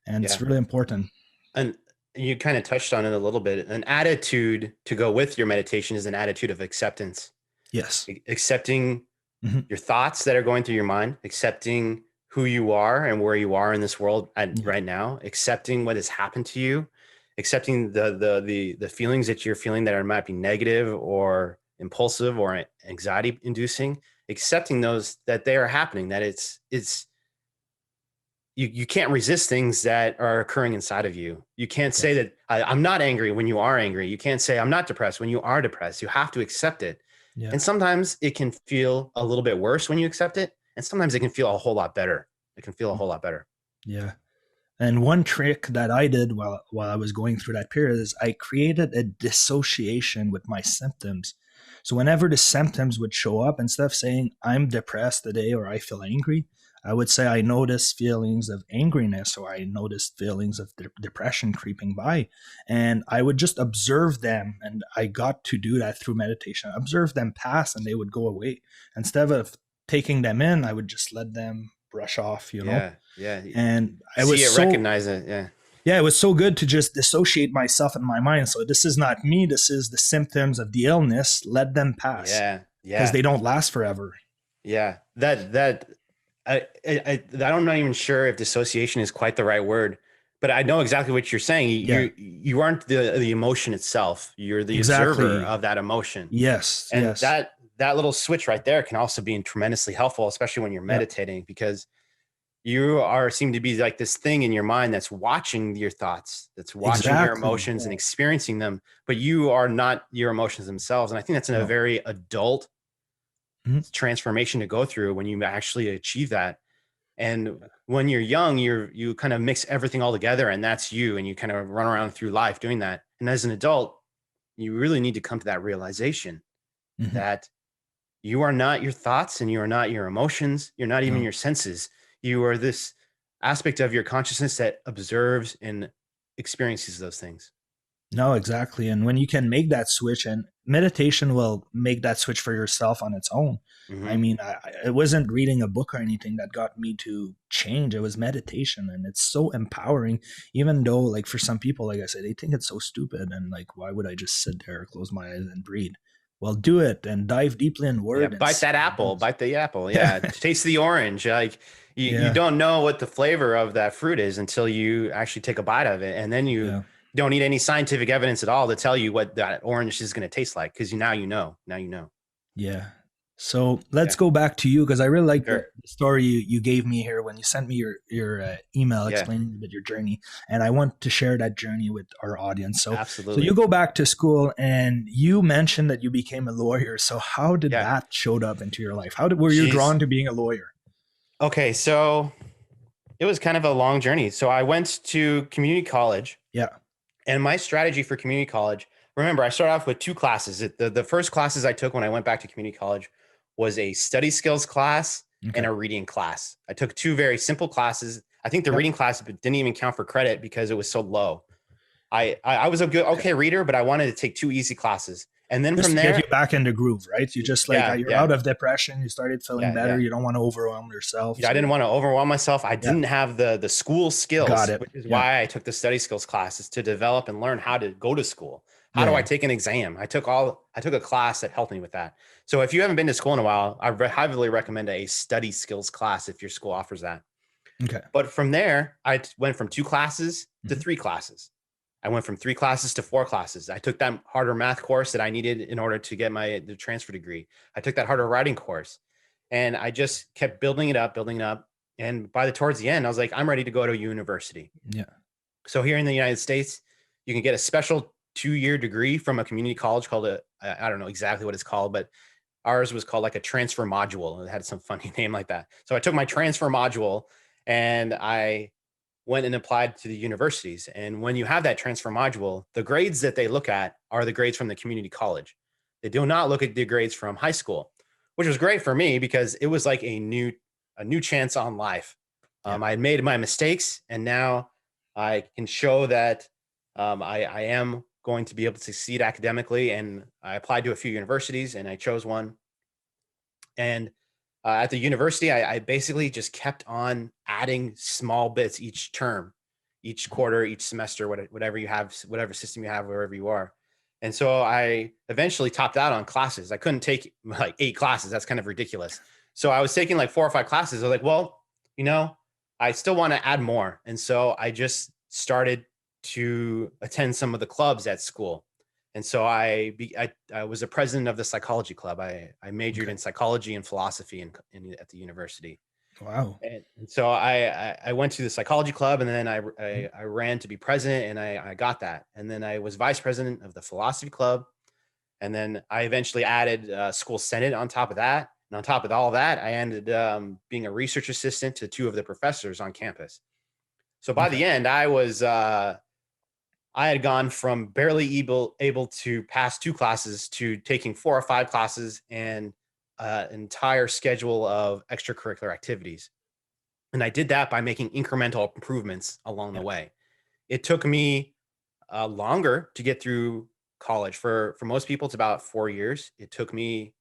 and it's Yeah. really important. And you kind of touched on it a little bit. An attitude to go with your meditation is an attitude of acceptance. Yes. Accepting Hmm. your thoughts that are going through your mind, accepting who you are and where you are in this world Yeah. right now, accepting what has happened to you, accepting the feelings that you're feeling that are might be negative or impulsive or anxiety inducing, accepting those that they are happening, that it's you can't resist things that are occurring inside of you. You can't say Yes. that I'm not angry when you are angry. You can't say I'm not depressed when you are depressed. You have to accept it. Yeah. And sometimes it can feel a little bit worse when you accept it. And sometimes it can feel a whole lot better. It can feel a whole lot better. Yeah. And one trick that I did while I was going through that period is I created a dissociation with my symptoms. So whenever the symptoms would show up, instead of saying I'm depressed today or I feel angry, I would say I notice feelings of angriness or I noticed feelings of depression creeping by. And I would just observe them. And I got to do that through meditation. Observe them pass and they would go away. Instead of taking them in, I would just let them brush off. Yeah. Yeah. And I See was it, so, recognize it. Yeah. yeah, it was so good to just dissociate myself in my mind. So this is not me. This is the symptoms of the illness. Let them pass Yeah. because Yeah. they don't last forever. Yeah. I'm not even sure if dissociation is quite the right word, but I know exactly what you're saying. Yeah, You aren't the emotion itself. You're the observer exactly. of that emotion. Yes, And yes. that little switch right there can also be tremendously helpful, especially when you're Yeah, meditating, because you are seem to be like this thing in your mind that's watching your thoughts, that's watching your exactly. emotions and experiencing them, but you are not your emotions themselves. And I think that's a No. very adult Mhm. transformation to go through when you actually achieve that. And when you're young, you kind of mix everything all together and that's you, and you kind of run around through life doing that. And as an adult, you really need to come to that realization Mhm. that you are not your thoughts and you are not your emotions. You're not even No. your senses. You are this. aspect of your consciousness that observes and experiences those things. No, exactly. And when you can make that switch, and meditation will make that switch for yourself on its own. I Hmm. mean, it wasn't reading a book or anything that got me to change. It was meditation, and it's so empowering. Even though, like, for some people, like I said, they think it's so stupid, and like, why would I just sit there, close my eyes, and breathe? Well, do it and dive deeply Yeah, inward and bite see that what it apple, does. bite the apple. Yeah, Yeah, taste the orange. Like you yeah, don't know what the flavor of that fruit is until you actually take a bite of it, and then you yeah. don't need any scientific evidence at all to tell you what that orange is going to taste like because now you know. Now you know. Yeah. So let's Yeah, go back to you because I really like the sure. story you gave me here when you sent me your email Yeah, explaining a bit your journey, and I want to share that journey with our audience. So you absolutely. go back to school and you mentioned that you became a lawyer. So how did Yeah. that showed up into your life? Were you Jeez. drawn to being a lawyer? Okay, so it was kind of a long journey. So I went to community college. Yeah. And my strategy for community college, remember, I started off with two classes. The first classes I took when I went back to community college was a study skills class and Okay. a reading class. I took two very simple classes. I think the Yep. reading class didn't even count for credit because it was so low. I was a good, Okay. okay reader, but I wanted to take two easy classes. And then Just from to get you there, back in the groove, right? You just like yeah, you're yeah, out of depression, you started feeling yeah, better. yeah. You don't want to overwhelm yourself, I so didn't want to overwhelm myself. I yeah, didn't have the school got skills, it. which is Yeah, why I took the study skills classes to develop and learn how to go to school. How yeah, do I yeah. take an exam? I took a class that helped me with that. So if you haven't been to school in a while, highly recommend a study skills class if your school offers that. Okay. But from there, went from two classes to Mhm. three classes. I went from three classes to four classes. I took that harder math course that I needed in order to get the transfer degree. I took that harder writing course, and I just kept building it up, building it up. And towards the end, I was like, I'm ready to go to university. Yeah. So here in the United States, you can get a special 2-year degree from a community college called I don't know exactly what it's called, but ours was called like a transfer module. It had some funny name like that. So I took my transfer module and I went and applied to the universities. And when you have that transfer module, the grades that they look at are the grades from the community college. They do not look at the grades from high school, which was great for me because it was like a new chance on life. Yeah. I had made my mistakes, and now I can show that I am going to be able to succeed academically. And I applied to a few universities, and I chose one. And at the university, I basically just kept on adding small bits each term, each quarter, each semester, whatever you have, whatever system you have, wherever you are. And so I eventually topped out on classes. I couldn't take like 8 classes. That's kind of ridiculous. So I was taking like 4 or 5 classes. I was like, well, you know, I still want to add more. And so I just started to attend some of the clubs at school. And so I was a president of the psychology club. I majored Okay. in psychology and philosophy at the university. Wow. And so I went to the psychology club, and then Mhm. I ran to be president, and I got that. And then I was vice president of the philosophy club. And then I eventually added school senate on top of that. And on top of all that, I ended being a research assistant to two of the professors on campus. So by Okay. the end, I had gone from barely able to pass 2 classes to taking 4 or 5 classes and an entire schedule of extracurricular activities. And I did that by making incremental improvements along the Yeah. way. It took me longer to get through college. For most people, it's about 4 years. It took me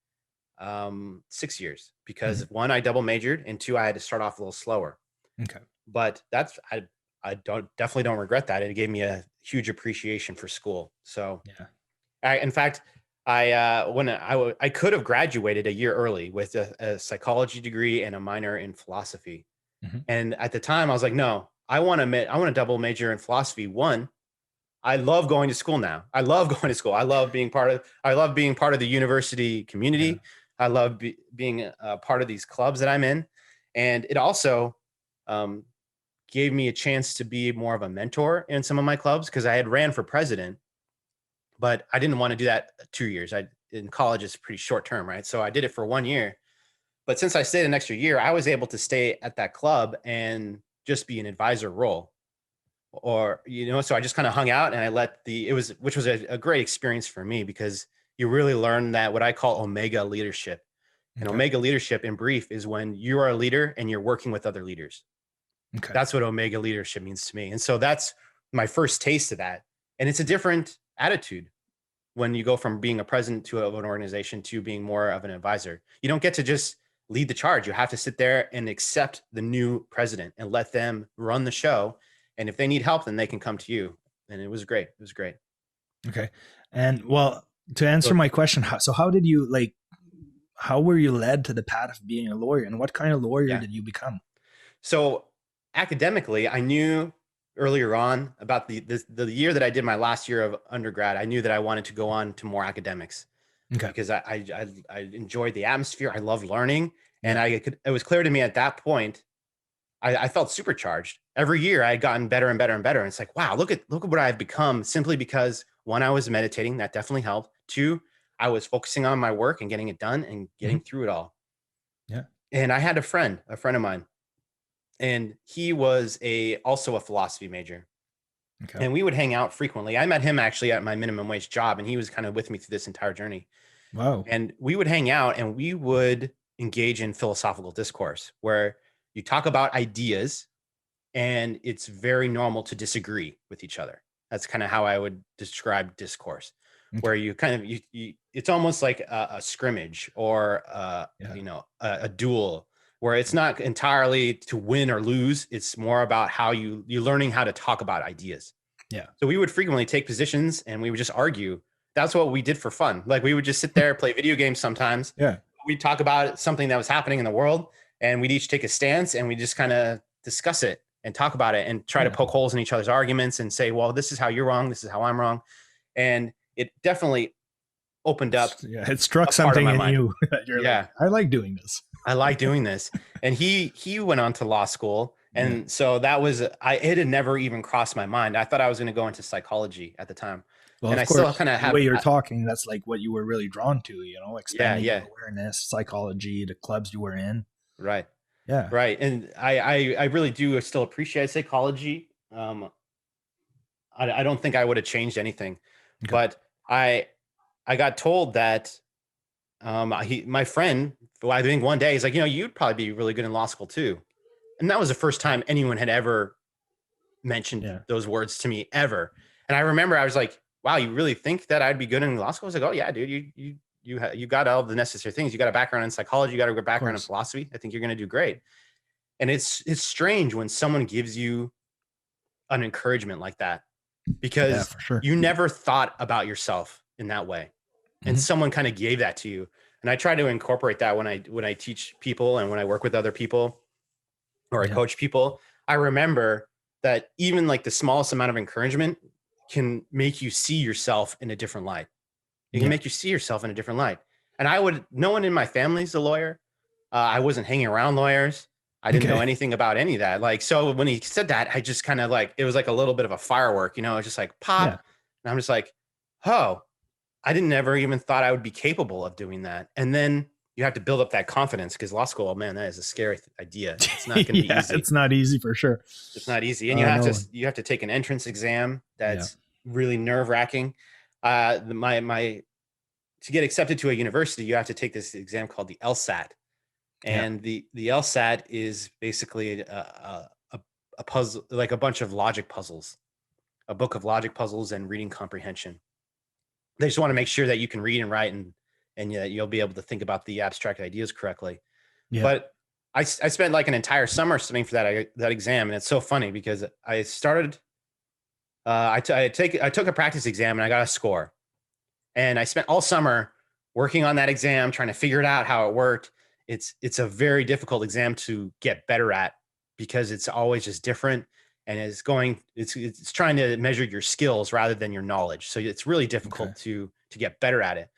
6 years because Mhm. one, I double majored, and two, I had to start off a little slower. Okay. But I don't definitely don't regret that. It gave me a huge appreciation for school. So Yeah. in fact, I could have graduated a year early with a psychology degree and a minor in philosophy. Mhm. And at the time, I was like, no, I want to double major in philosophy. One, I love going to school now. I love going to school. I love being part of the university Yeah. community. I love being a part of these clubs that I'm in, and it also um, gave me a chance to be more of a mentor in some of my clubs because I had ran for president, but I didn't want to do that 2 years. I in college is pretty short term, right? So I did it for 1 year. But since I stayed an extra year, I was able to stay at that club and just be an advisor role. Or, so I just kind of hung out and I let which was a great experience for me because you really learn that what I call Omega leadership. And Okay. Omega leadership in brief is when you are a leader and you're working with other leaders. Okay. That's what Omega leadership means to me. And so that's my first taste of that. And it's a different attitude when you go from being a president of an organization to being more of an advisor. You don't get to just lead the charge. You have to sit there and accept the new president and let them run the show. And if they need help, then they can come to you. And it was great. It was great. Okay. And well, to answer my question, how did you how were you led to the path of being a lawyer, and what kind of lawyer did you become? So academically, I knew earlier on about the year that I did my last year of undergrad. I knew that I wanted to go on to more academics because I enjoyed the atmosphere. I loved learning, and it was clear to me at that point. I felt supercharged. Every year I had gotten better and better and better. And it's like, wow, look at what I've become simply because one, I was meditating. That definitely helped. Two, I was focusing on my work and getting it done and getting through it all. Yeah. And I had a friend of mine, and he was also a philosophy major. Okay. And we would hang out frequently. I met him actually at my minimum wage job, and he was kind of with me through this entire journey. Wow. And we would hang out and we would engage in philosophical discourse where you talk about ideas, and it's very normal to disagree with each other. That's kind of how I would describe discourse, where you kind of, it's almost like a scrimmage or a duel, where it's not entirely to win or lose. It's more about how you're learning how to talk about ideas. Yeah. So we would frequently take positions and we would just argue. That's what we did for fun. Like we would just sit there, play video games sometimes. Yeah. We'd talk about something that was happening in the world, and we'd each take a stance and we just kind of discuss it and talk about it and try to poke holes in each other's arguments and say, well, this is how you're wrong. This is how I'm wrong. And it definitely opened up. Yeah, it struck something in you. You're like, I like doing this. I like doing this. And he went on to law school. And so that was, it had never even crossed my mind. I thought I was going to go into psychology at the time. Well, and of I course, still kind of have the way you're talking, that's like what you were really drawn to, expanding awareness, psychology, the clubs you were in. Right. Yeah. Right. And I really do still appreciate psychology. I don't think I would have changed anything, but I got told that my friend, I think one day he's like, you'd probably be really good in law school too. And that was the first time anyone had ever mentioned those words to me ever. And I remember I was like, wow, you really think that I'd be good in law school? I was like, oh yeah, dude, you got all the necessary things. You got a background in psychology. You got a background in philosophy. I think you're going to do great. And it's strange when someone gives you an encouragement like that, because you never thought about yourself in that way. And someone kind of gave that to you. And I try to incorporate that when I teach people and when I work with other people or I coach people. I remember that even like the smallest amount of encouragement can make you see yourself in a different light. It can make you see yourself in a different light. And no one in my family's a lawyer. I wasn't hanging around lawyers. I didn't know anything about any of that. Like, so when he said that, I just kind of it was like a little bit of a firework, it was just like pop. Yeah. And I'm just like, oh, I didn't ever even thought I would be capable of doing that. And then you have to build up that confidence, because law school, man, that is a scary idea. It's not going to be easy. It's not easy for sure. It's not easy. And you have to take an entrance exam. That's really nerve wracking. To get accepted to a university, you have to take this exam called the LSAT. And the LSAT is basically a puzzle, like a bunch of logic puzzles, a book of logic puzzles and reading comprehension. They just want to make sure that you can read and write and you'll be able to think about the abstract ideas correctly. Yeah. But I spent like an entire summer studying for that exam. And it's so funny because I started, I took a practice exam and I got a score. And I spent all summer working on that exam, trying to figure it out how it worked. It's a very difficult exam to get better at, because it's always just different, and it's trying to measure your skills rather than your knowledge. So it's really difficult to get better at it.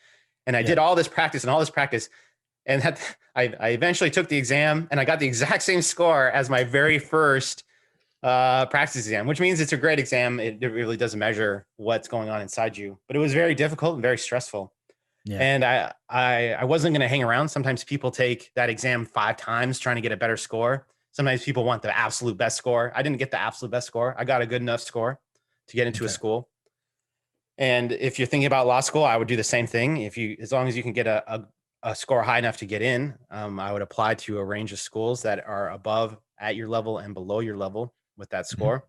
And I did all this practice, and I eventually took the exam, and I got the exact same score as my very first practice exam, which means it's a great exam. It really doesn't measure what's going on inside you, but it was very difficult and very stressful. Yeah. And I wasn't going to hang around. Sometimes people take that exam 5 times trying to get a better score. Sometimes people want the absolute best score. I didn't get the absolute best score. I got a good enough score to get into a school. And if you're thinking about law school, I would do the same thing. As long as you can get a score high enough to get in, I would apply to a range of schools that are above at your level and below your level with that Mhm. score.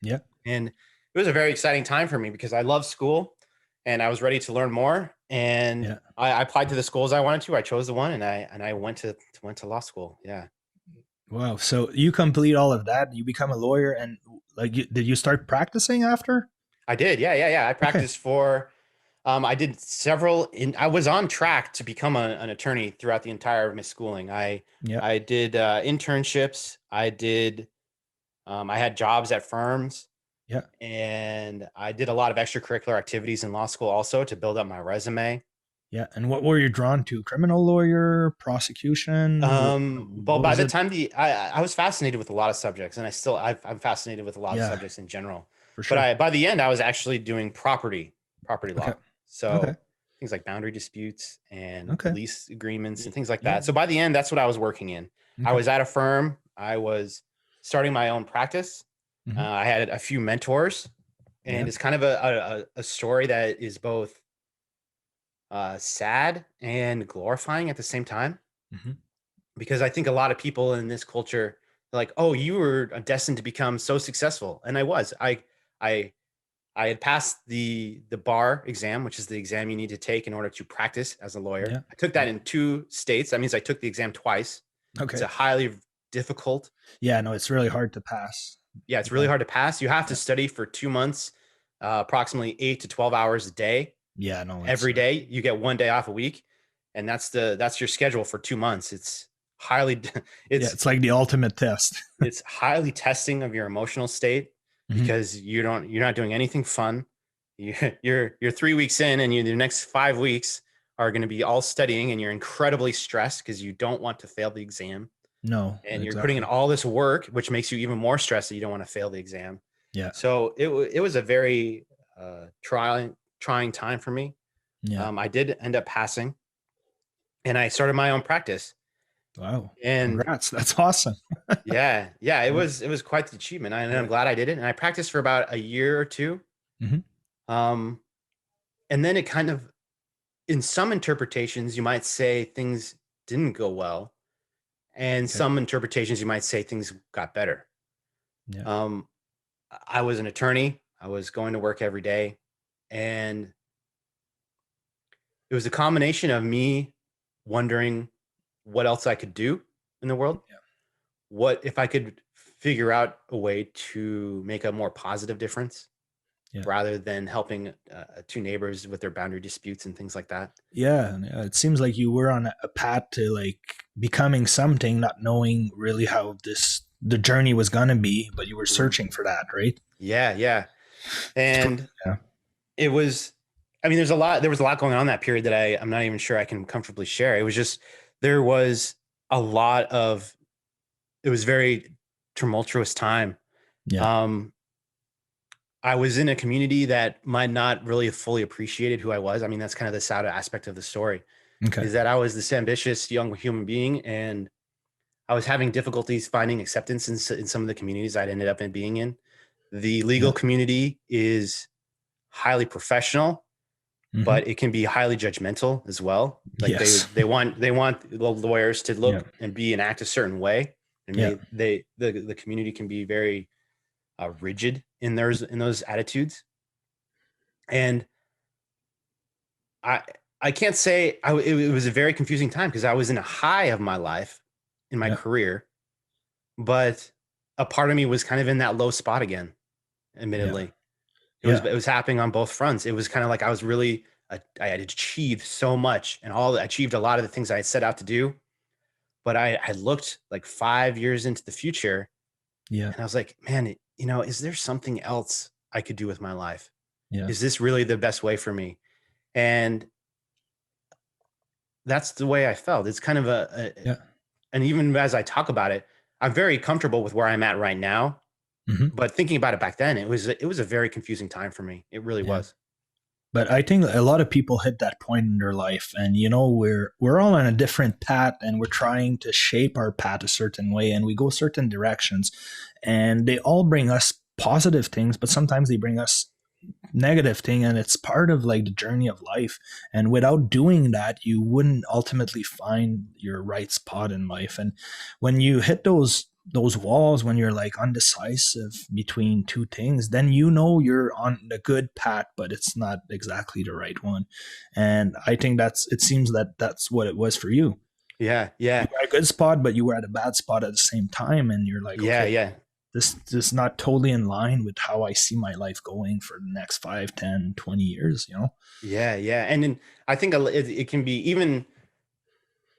Yeah. And it was a very exciting time for me because I love school and I was ready to learn more. And Yeah. I applied to the schools I wanted to. I chose the one, and I went to law school. Yeah, Wow. So you complete all of that, you become a lawyer, and like, did you start practicing after? I did. Yeah. I Okay. practiced for. I did several. I was on track to become an attorney throughout the entire of my schooling. Yeah. I did internships. I did. I had jobs at firms, Yeah. and I did a lot of extracurricular activities in law school also to build up my resume. Yeah. And what were you drawn to? Criminal lawyer, prosecution? But What by was the it? time I was fascinated with a lot of subjects, and I'm fascinated with a lot of Yeah, subjects in general. for But sure. by the end, I was actually doing property Okay. law. Okay. So things like boundary disputes and Okay. lease agreements and things like Yeah. that. So by the end, that's what I was working in. I Okay. was at a firm. I was starting my own practice. Hmm. I had a few mentors, Yeah. and it's kind of a story that is both sad and glorifying at the same time, Hmm. because I think a lot of people in this culture are like, "Oh, you were destined to become so successful," and I was. I I had passed the bar exam, which is the exam you need to take in order to practice as a lawyer. Yeah. I took that Yeah. in 2 states. That means I took the exam twice. It's a Okay. highly difficult. Yeah. No, it's really hard to pass. Yeah, it's really Yeah. hard to pass. You have to Yeah. study for 2 months, approximately 8 to 12 hours a day. Yeah. No, it's Every day you get one day off a week, and that's your schedule for 2 months. It's highly yeah. it's It's like the ultimate test. it's highly testing of your emotional state Hmm. because you're not doing anything fun. You, you're 3 weeks in, and the next 5 weeks are going to be all studying, and you're incredibly stressed because you don't want to fail the exam, No, and you're putting in exactly. all this work, which makes you even more stressed that you don't want to fail the exam. Yeah. So it was a very trying time for me. Yeah. I did end up passing, and I started my own practice. Wow. And Congrats. That's awesome. yeah, Yeah. it was quite the achievement, and I'm Yeah. glad I did it. And I practiced for about a year or two, Hmm. um, and then it kind of, in some interpretations, you might say things didn't go well, and Okay. some interpretations you might say things got better. Yeah. Um, I was an attorney. I was going to work every day, and it was a combination of me wondering what else I could do in the world. Yeah. What if I could figure out a way to make a more positive difference Yeah. rather than helping two neighbors with their boundary disputes and things like that? Yeah. And, it seems like you were on a path to like becoming something, not knowing really how the journey was gonna be, but you were Mhm. searching for that, right? Yeah. And Yeah. it was, I mean, there was a lot going on that period that I'm not even sure I can comfortably share. It was just, there was a lot of, it was very tumultuous time. Yeah. Um, I was in a community that might not really have fully appreciated who I was. I mean, that's kind of the sad aspect of the story, Okay. is that I was this ambitious young human being, and I was having difficulties finding acceptance in some of the communities I'd ended up in being in. The Yeah. legal community is highly professional, Hmm. but it can be highly judgmental as well. Like Yes. they want the lawyers to Yeah. look and be and act a certain way, and Yeah. the community can be very rigid in those attitudes. And I I can't say it was a very confusing time because I was in a high of my life in my Yeah. career, but a part of me was kind of in that low spot again. Yeah. Admittedly, Yeah. it was happening on both fronts. It was kind of like I was really I had achieved so much, and all achieved a lot of the things I had set out to do. But I looked like 5 years into the future, Yeah. and I was like, man, is there something else I could do with my life? Yeah. Is this really the best way for me? And that's the way I felt. It's kind of Yeah. and even as I talk about it, I'm very comfortable with where I'm at right now. Hmm. But thinking about it back then, it was a very confusing time for me. It really Yeah. was. But I think a lot of people hit that point in their life, and we're all on a different path, and we're trying to shape our path a certain way, and we go certain directions, and they all bring us positive things, but sometimes they bring us negative thing, and it's part of like the journey of life. And without doing that, you wouldn't ultimately find your right spot in life. And when you hit those those walls, when you're like undecisive between two things, then you know you're on the good path, but it's not exactly the right one. And I think it seems that that's what it was for you. Yeah, You yeah, were at a good spot, but you were at a bad spot at the same time. And you're like, yeah, okay, yeah, this is not totally in line with how I see my life going for the next 5, 10, 20 years, you know? yeah, yeah. And then I think it can be, even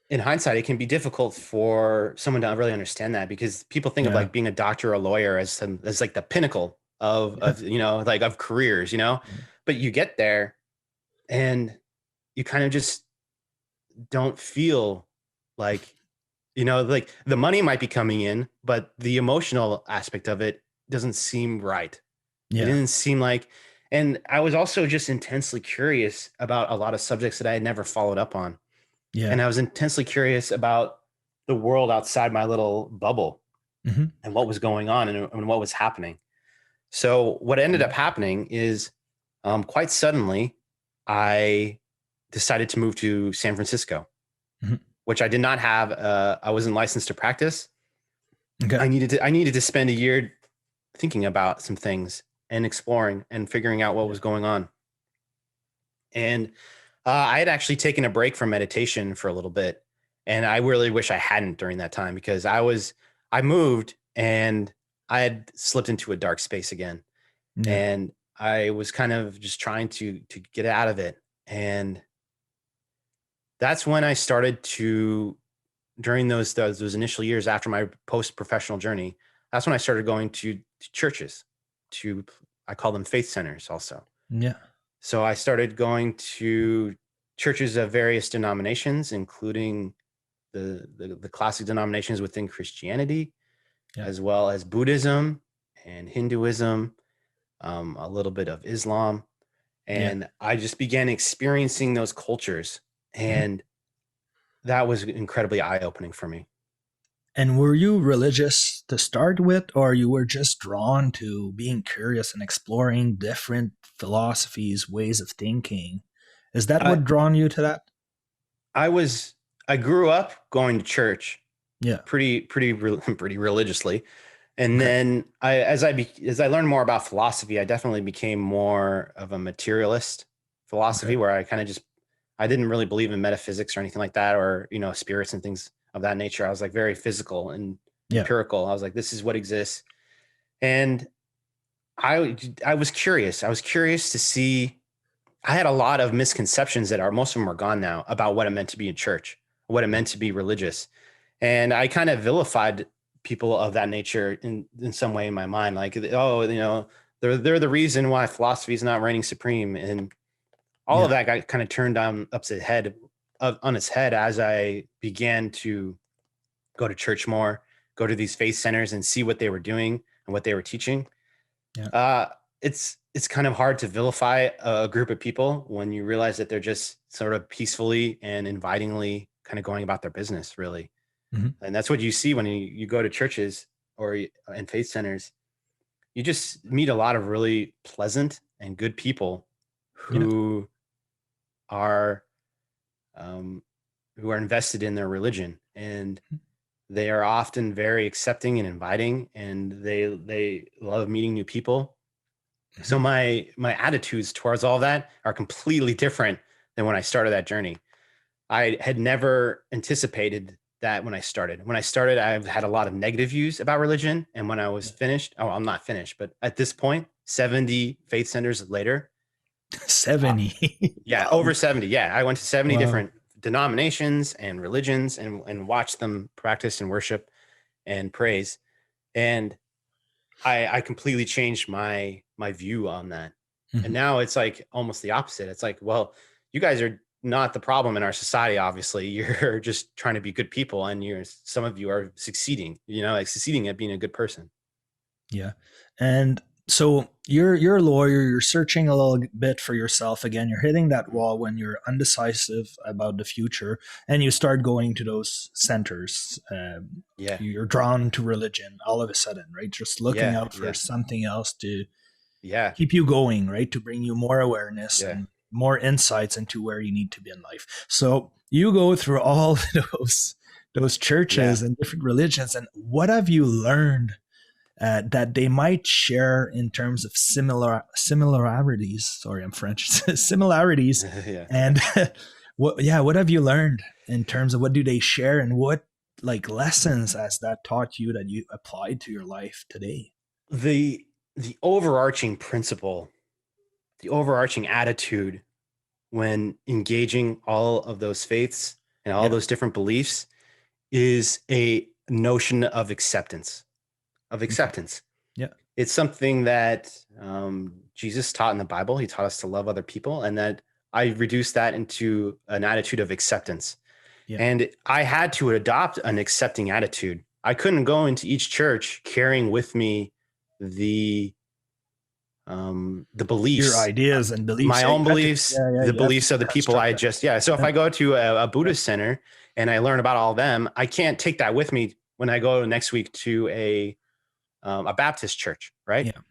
in hindsight, it can be difficult for someone to really understand that, because people think of Yeah. like being a doctor or a lawyer as like the pinnacle of like of careers, but you get there and you kind of just don't feel like, like the money might be coming in, but the emotional aspect of it doesn't seem right. It Yeah. didn't seem like, and I was also just intensely curious about a lot of subjects that I had never followed up on. Yeah. And I was intensely curious about the world outside my little bubble Hmm. and what was going on, and what was happening. So what ended up happening is, quite suddenly, I decided to move to San Francisco, Hmm. which I did not have. I wasn't licensed to practice. Okay. I needed to spend a year thinking about some things and exploring and figuring out what Yeah. was going on. And I had actually taken a break from meditation for a little bit, and I really wish I hadn't during that time, because I moved and I had slipped into a dark space again, Yeah. and I was kind of just trying to get out of it. And that's when I started to, during those initial years after my post professional journey, that's when I started going to churches, to, I call them faith centers also. Yeah. So I started going to churches of various denominations, including the classic denominations within Christianity, Yeah. as well as Buddhism and Hinduism, a little bit of Islam. Yeah. And I just began experiencing those cultures. Mhm. And that was incredibly eye opening for me. And were you religious to start with, or you were just drawn to being curious and exploring different philosophies, ways of thinking? Is that I, what drawn you to that? I was, I grew up going to church Yeah. pretty religiously. And Okay. then as I learned more about philosophy, I definitely became more of a materialist Okay. philosophy, where I didn't really believe in metaphysics or anything like that, or, spirits and things of that nature. I was like very physical and Yeah. empirical. I was like, this is what exists. And I was curious. I was curious to see. I had a lot of misconceptions that most of them are gone now, about what it meant to be in church, what it meant to be religious. And I kind of vilified people of that nature in some way in my mind, like, oh, they're the reason why philosophy is not reigning supreme. And all of Yeah. that got kind of turned on its head, as I began to go to church more, go to these faith centers and see what they were doing and what they were teaching. Yeah. uh, it's kind of hard to vilify a group of people when you realize that they're just sort of peacefully and invitingly kind of going about their business, really. Hmm. And that's what you see when you go to churches and faith centers. You just meet a lot of really pleasant and good people Yeah. who are um, who are invested in their religion, and they are often very accepting and inviting, and they love meeting new people. Hmm. So my attitudes towards all that are completely different than when I started that journey. I had never anticipated that when I started. When I started, I've had a lot of negative views about religion. And when I was Yeah. finished, oh, I'm not finished, but at this point, 70 faith centers later, uh, 70. yeah, Wow. over 70. Yeah, I went to 70 Wow. different denominations and religions, and watched them practice and worship and praise. And I completely changed my view on that. And Hmm. now it's like almost the opposite. It's like, well, you guys are not the problem in our society. Obviously, you're just trying to be good people, and some of you are succeeding. Like succeeding at being a good person. Yeah. And so you're a lawyer, you're searching a little bit for yourself again. You're hitting that Mhm. wall when you're undecisive about the future, and you start going to those centers. Yeah, You're drawn to religion all of a sudden, right? Just looking yeah, out for yeah, something else to yeah, keep you going, right? To bring you more awareness yeah, and more insights into where you need to be in life. So you go through all those those Yeah. churches and different religions, and what have you learned that they might share in terms of similarities? Sorry, I'm French. Similarities, Yeah. and what have you learned in terms of what do they share, and what like lessons has that taught you that you applied to your life today? The overarching principle, the overarching attitude when engaging all of those faiths and all Yeah, those different beliefs is a notion of acceptance. Of okay, acceptance. yeah, It's something that Jesus taught in the Bible. He taught us to love other people, and that I reduced that into an attitude of acceptance. yeah, And I had to adopt an accepting attitude. I couldn't go into each church carrying with me the the your beliefs, ideas and beliefs. my Yeah, own you have to. beliefs, Yeah, yeah, the you have to beliefs of the people construct I that. just, yeah. So if Yeah, I go to a yeah, Buddhist center and I learn about all of them, I can't take that with me when I go next week to a Baptist church, right? yeah,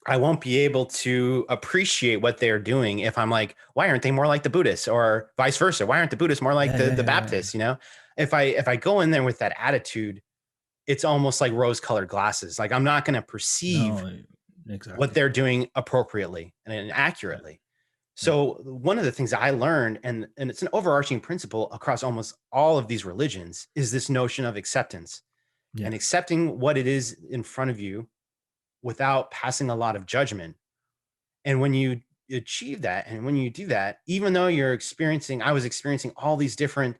I won't be able to appreciate what they're doing if I'm like, why aren't they more like the Buddhists, or vice versa? Why aren't the Buddhists more like yeah, the yeah, yeah, yeah. Baptists? You know, if I go in there with that attitude, it's almost like rose-colored glasses. Like I'm not going to perceive No, what exactly. they're doing appropriately and Yeah, accurately. yeah, So one of the things I learned, and it's an overarching principle across almost all of these religions, is this notion of acceptance yeah, and accepting what it is in front of you without passing a lot of judgment. And when you achieve that, and when you do that, even though I was experiencing all these different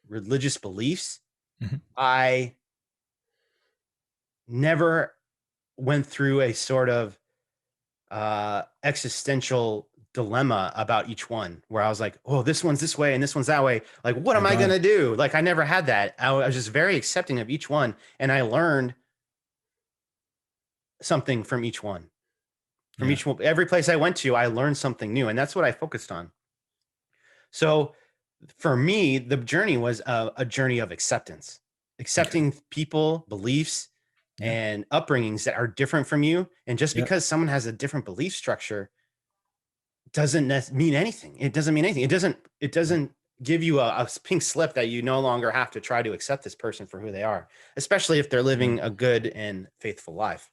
religious beliefs, mhm, I never went through a sort of existential dilemma about each one where I was like, oh, this one's this way and this one's that way. Like, what I am I got going it. to do? Like, I never had that. I was just very accepting of each one. And I learned something from each one. From Yeah, each one, every place I went to, I learned something new. And that's what I focused on. So for me, the journey was a journey of acceptance, okay, accepting people, beliefs, yeah, and upbringings that are different from you. And just yeah, because someone has a different belief structure doesn't mean anything. It doesn't mean anything. yeah. It doesn't give you a pink slip that you no longer have to try to accept this person for who they are, especially if they're Yeah. living a good and faithful life.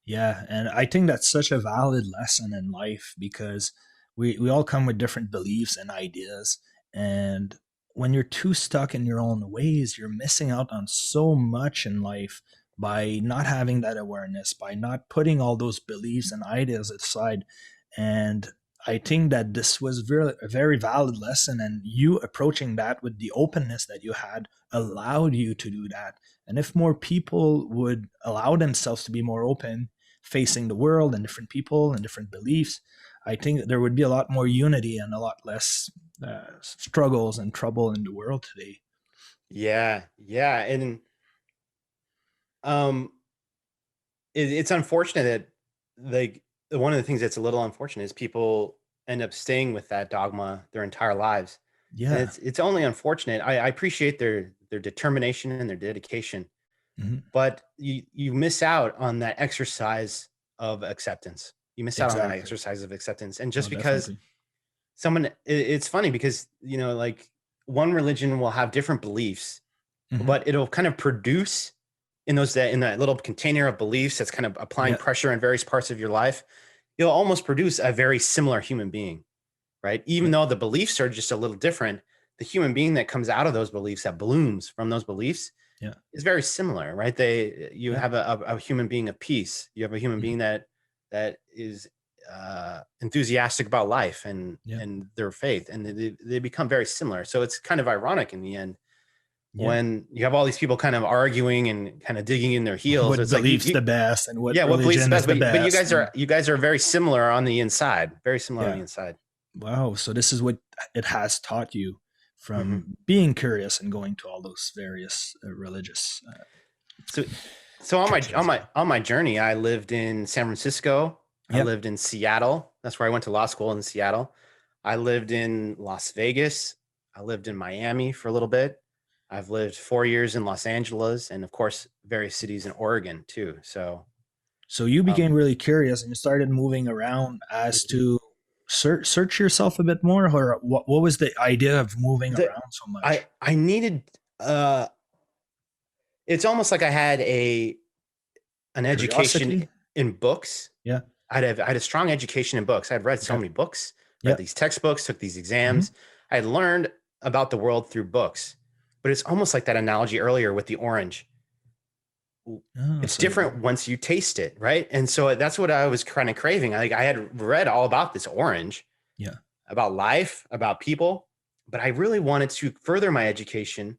Yeah, and I think that's such a valid lesson in life because we all come with different beliefs and ideas, and when you're too stuck in your own ways, you're missing out on so much in life by not having that awareness, by not putting all those beliefs and ideas aside. And I think that this was a very valid lesson, and you approaching that with the openness that you had allowed you to do that. And if more people would allow themselves to be more open, facing the world and different people and different beliefs, I think there would be a lot more unity and a lot less struggles and trouble in the world today. Yeah, yeah, and um, it's unfortunate that like one of the things that's a little unfortunate is people end up staying with that dogma their entire lives, and Yeah. it's only unfortunate. I appreciate their determination and their dedication, Hmm. but you miss out on that exercise of acceptance. You miss out on that Exactly. exercise of acceptance, and No, just because definitely. it's funny because like one religion will have different beliefs, Hmm. but it'll kind of produce in that little container of beliefs that's kind of applying Yeah. pressure in various parts of your life. You'll almost produce a very similar human being, right? Even Yeah. though the beliefs are just a little different, the human being that comes out of those beliefs, that blooms from those beliefs, Yeah. is very similar, right? You Yeah. have a human being of peace. You have a human Hmm. being that is enthusiastic about life Yeah. and their faith, and they become very similar. So it's kind of ironic in the end Yeah. when you have all these people kind of arguing and kind of digging in their heels. What It's like beliefs the best and what yeah, what believes the religion is best, the but best. And you guys are very similar on the inside, very similar on the yeah. inside. Wow. So this is what it has taught you Hmm. from being curious and going to all those various religious So so on churches. Yeah. my journey, I lived in San Francisco. I Yeah. lived in Seattle. That's where I went to law school, in Seattle. I lived in Las Vegas. I lived in Miami for a little bit. I've lived 4 years in Los Angeles, and of course, various cities in Oregon too. So, So you became um, really curious and you started moving around as mhm. to search yourself a bit more, or what was the idea of moving the around so much? I needed. it's almost like I had an education Curiosity? in books. Yeah. I had a strong education in books. I'd read so Okay. many books, read Yeah. these textbooks, took these Hmm. exams. I had learned about the world through books. But it's almost like that analogy earlier with the orange. Oh, It's so you, different once you taste it, right? And so that's what I was kind of craving. I had read all about this orange, yeah. about life, about people, but I really wanted to further my education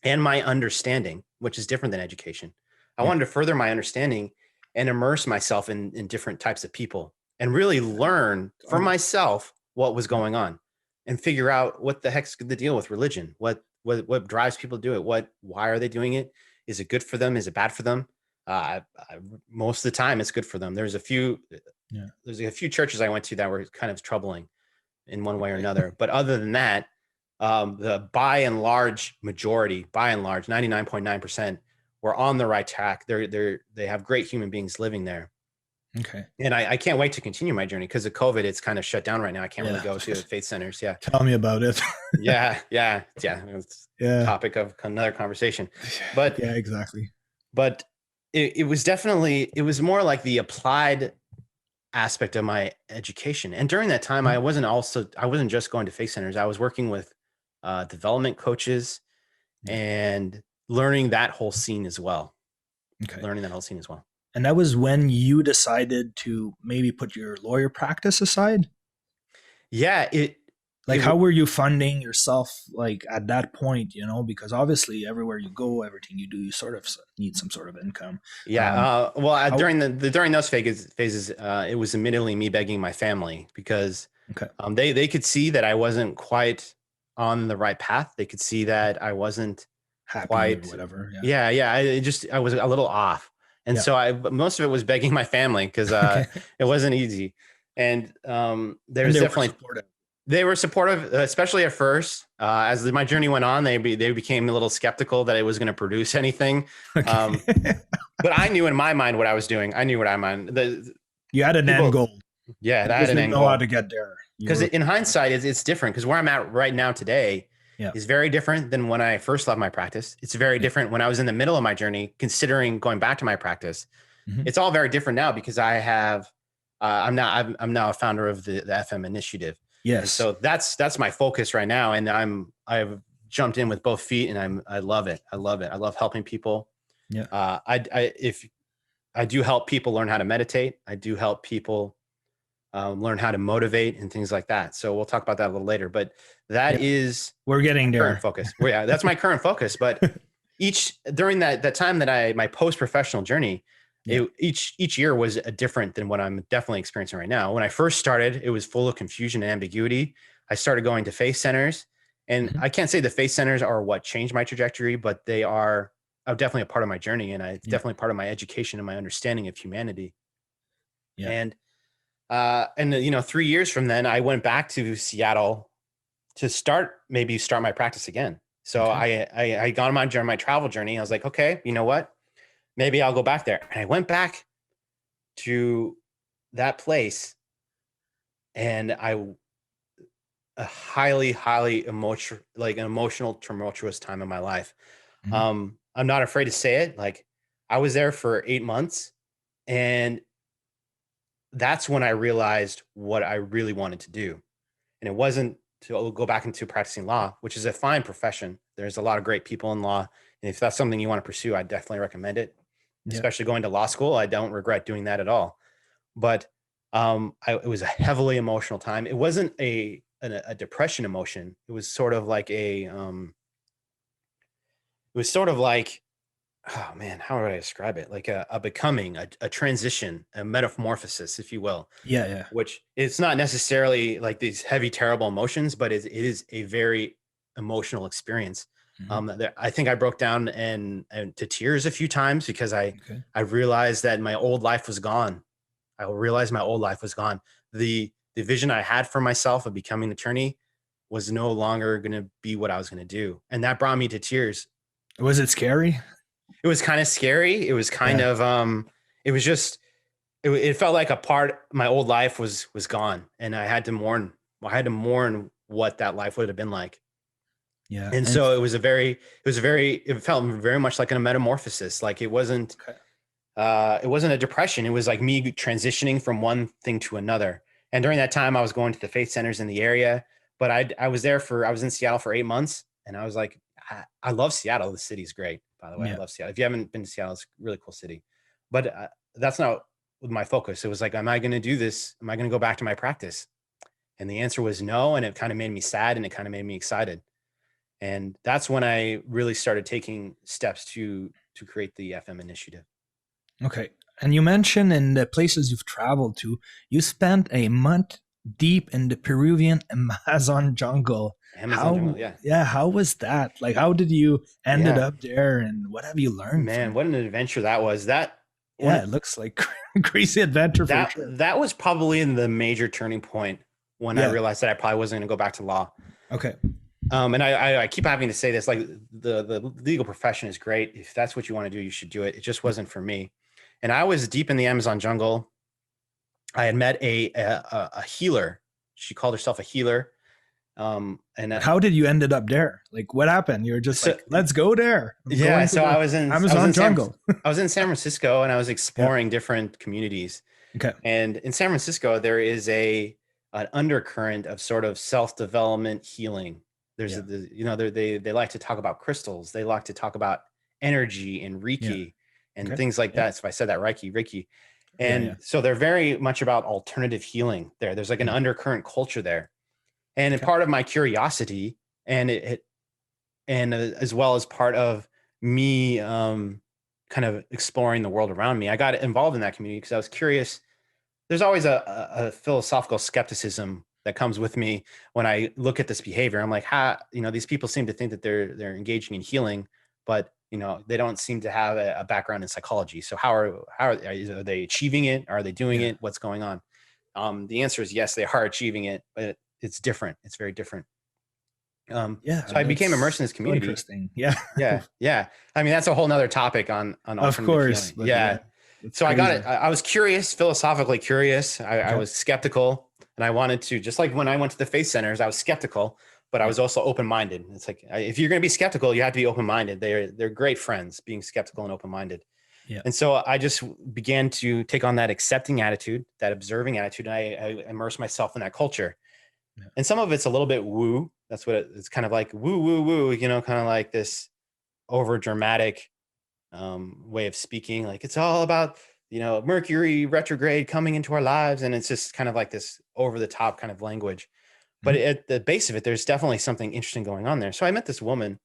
and my understanding, which is different than education. I Yeah. wanted to further my understanding and immerse myself in different types of people and really learn for Got it. myself what was Yeah. going on and figure out what the heck's the deal with religion. What drives people to do it? Why are they doing it? Is it good for them? Is it bad for them? Most of the time it's good for them. Yeah. There's a few churches I went to that were kind of troubling in one way or Okay. another. But other than that, the by and large, 99.9% were on the right track. They have great human beings living there. Okay. And I can't wait to continue my journey because of COVID. It's kind of shut down right now. I can't really Yeah. go to faith centers. Yeah. Tell me about it. Yeah. It's Yeah. topic of another conversation. But Yeah, exactly. but it was definitely, it was more like the applied aspect of my education. And during that time, Mhm. I wasn't just going to faith centers. I was working with development coaches Yeah. and learning that whole scene as well. Okay. Learning that whole scene as well. And that was when you decided to maybe put your lawyer practice aside? Yeah, Like, it how were you funding yourself, like, at that point, because obviously everywhere you go, everything you do, you sort of need some sort of income. yeah. Well, How? during those phases, it was admittedly me begging my family because Okay. they could see that I wasn't quite on the right path. They could see that I wasn't Happy or quite. whatever. Yeah. Yeah. I was a little off, and Yeah. so most of it was begging my family because Okay. it wasn't easy. And And there's they were definitely supportive. they were supportive, especially at first. As my journey went on, they became a little skeptical that it was going to produce anything. Okay. Um, but I knew in my mind what I was doing. I knew what I meant. The You had an end people, goal. yeah, You I had just an didn't end know how goal. to get there. You Because were. in hindsight, it's different. Because where I'm at right now today Yeah. is very different than when I first left my practice. It's very Yeah. different when I was in the middle of my journey, considering going back to my practice. Mhm. It's all very different now because I have, I'm now a founder of the FM initiative, and Yes. so that's my focus right now. And I've jumped in with both feet, and I love it. I love it. I love helping people. Yeah. If I do help people learn how to meditate, I do help people learn how to motivate and things like that. So we'll talk about that a little later. But that Yeah. is We're getting my current there. focus. Well, yeah, that's my current focus. But during that time that my post professional journey, Yeah. each year was different than what I'm definitely experiencing right now. When I first started, it was full of confusion and ambiguity. I started going to faith centers, and Mhm. I can't say the faith centers are what changed my trajectory, but they are definitely a part of my journey, and it's Yeah. definitely part of my education and my understanding of humanity. Yeah. And 3 years from then, I went back to Seattle to start my practice again. So Okay. I got on my travel journey. I was like, okay, you know what? Maybe I'll go back there. And I went back to that place, and a highly emotional, tumultuous time in my life. Mhm. I'm not afraid to say it. Like, I was there for 8 months, and that's when I realized what I really wanted to do. And it wasn't to go back into practicing law, which is a fine profession. There's a lot of great people in law. And if that's something you want to pursue, I definitely recommend it, Yeah. especially going to law school. I don't regret doing that at all. But it was a heavily emotional time. It wasn't a depression emotion. It was sort of like it was sort of like, oh man, how would I describe it? Like a becoming, a transition, a metamorphosis, if you will, Yeah. Yeah. which it's not necessarily like these heavy, terrible emotions, but it is a very emotional experience. Mhm. I think I broke down and to tears a few times because Okay. I realized that my old life was gone. I realized my old life was gone. The vision I had for myself of becoming an attorney was no longer going to be what I was going to do, and that brought me to tears. Was it scary? It was kind of scary. It was kind Yeah. of it was just it felt like a part my old life was gone, and I had to mourn what that life would have been like. Yeah. And And so it felt very much like a metamorphosis. Like okay. it wasn't a depression. It was like me transitioning from one thing to another. And during that time, I was going to the faith centers in the area, but I was in Seattle for 8 months, and I was like, I love Seattle. The city's great, by the way. I Yeah. love Seattle. If you haven't been to Seattle, it's a really cool city. But that's not my focus. It was like, am I going to do this? Am I going to go back to my practice? And the answer was no. And it kind of made me sad, and it kind of made me excited. And that's when I really started taking steps to create the FM initiative. Okay. And you mentioned in the places you've traveled to, you spent a month deep in the Peruvian Amazon jungle. Amazon jungle, How, yeah. yeah, how was that? Like, how did you ended Yeah. up there, and what have you learned from Man, it? what an adventure that was. Yeah, When it looks like crazy adventure for that sure. that was probably in the major turning point when I Yeah. realized that I probably wasn't going to go back to law. Okay. And I keep having to say this, like the legal profession is great. If that's what you want to do, you should do it. It just wasn't for me. And I was deep in the Amazon jungle. I had met a healer. She called herself a healer. And But how did you ended up there? Like, what happened? You're just so like, let's go there. I'm yeah, going to so the I was Amazon in jungle. I was in San Francisco, and I was Yeah. exploring different communities. Okay. And in San Francisco, there is an undercurrent of sort of self-development healing. There's Yeah. they like to talk about crystals. They like to talk about energy and Yeah. Reiki and Okay. things like Yeah. that. So if I said that, Reiki. Yeah. Yeah. And so they're very much about alternative healing there. There's like an Mhm. undercurrent culture there. And Okay. part of my curiosity and as well as part of me kind of exploring the world around me, I got involved in that community because I was curious. There's always a philosophical skepticism that comes with me when I look at this behavior. I'm like, these people seem to think that they're engaging in healing, but they don't seem to have a background in psychology. So are they achieving it? Are they doing Yeah. it? What's going on? The answer is yes, they are achieving it, but it's different. It's very different. Yeah. So I became immersed in That's this so community. interesting. Yeah. Yeah, yeah. I mean, that's a whole nother topic on Of alternative course. healing. But yeah, Yeah. it's So I got crazy. it. I was curious, philosophically curious. I Okay. was skeptical, and I wanted to, just like when I went to the faith centers, I was skeptical, but I Yeah. was also open-minded. It's like, if you're going to be skeptical, you have to be open-minded. They're great friends, being skeptical and open-minded. Yeah. And so I just began to take on that accepting attitude, that observing attitude. And I immersed myself in that culture. Yeah. And some of it's a little bit woo. That's what it's kind of like, woo, woo, woo, kind of like this over dramatic way of speaking. Like, it's all about, Mercury retrograde coming into our lives. And it's just kind of like this over the top kind of language. But Mhm. at the base of it, there's definitely something interesting going on there. So I met this woman,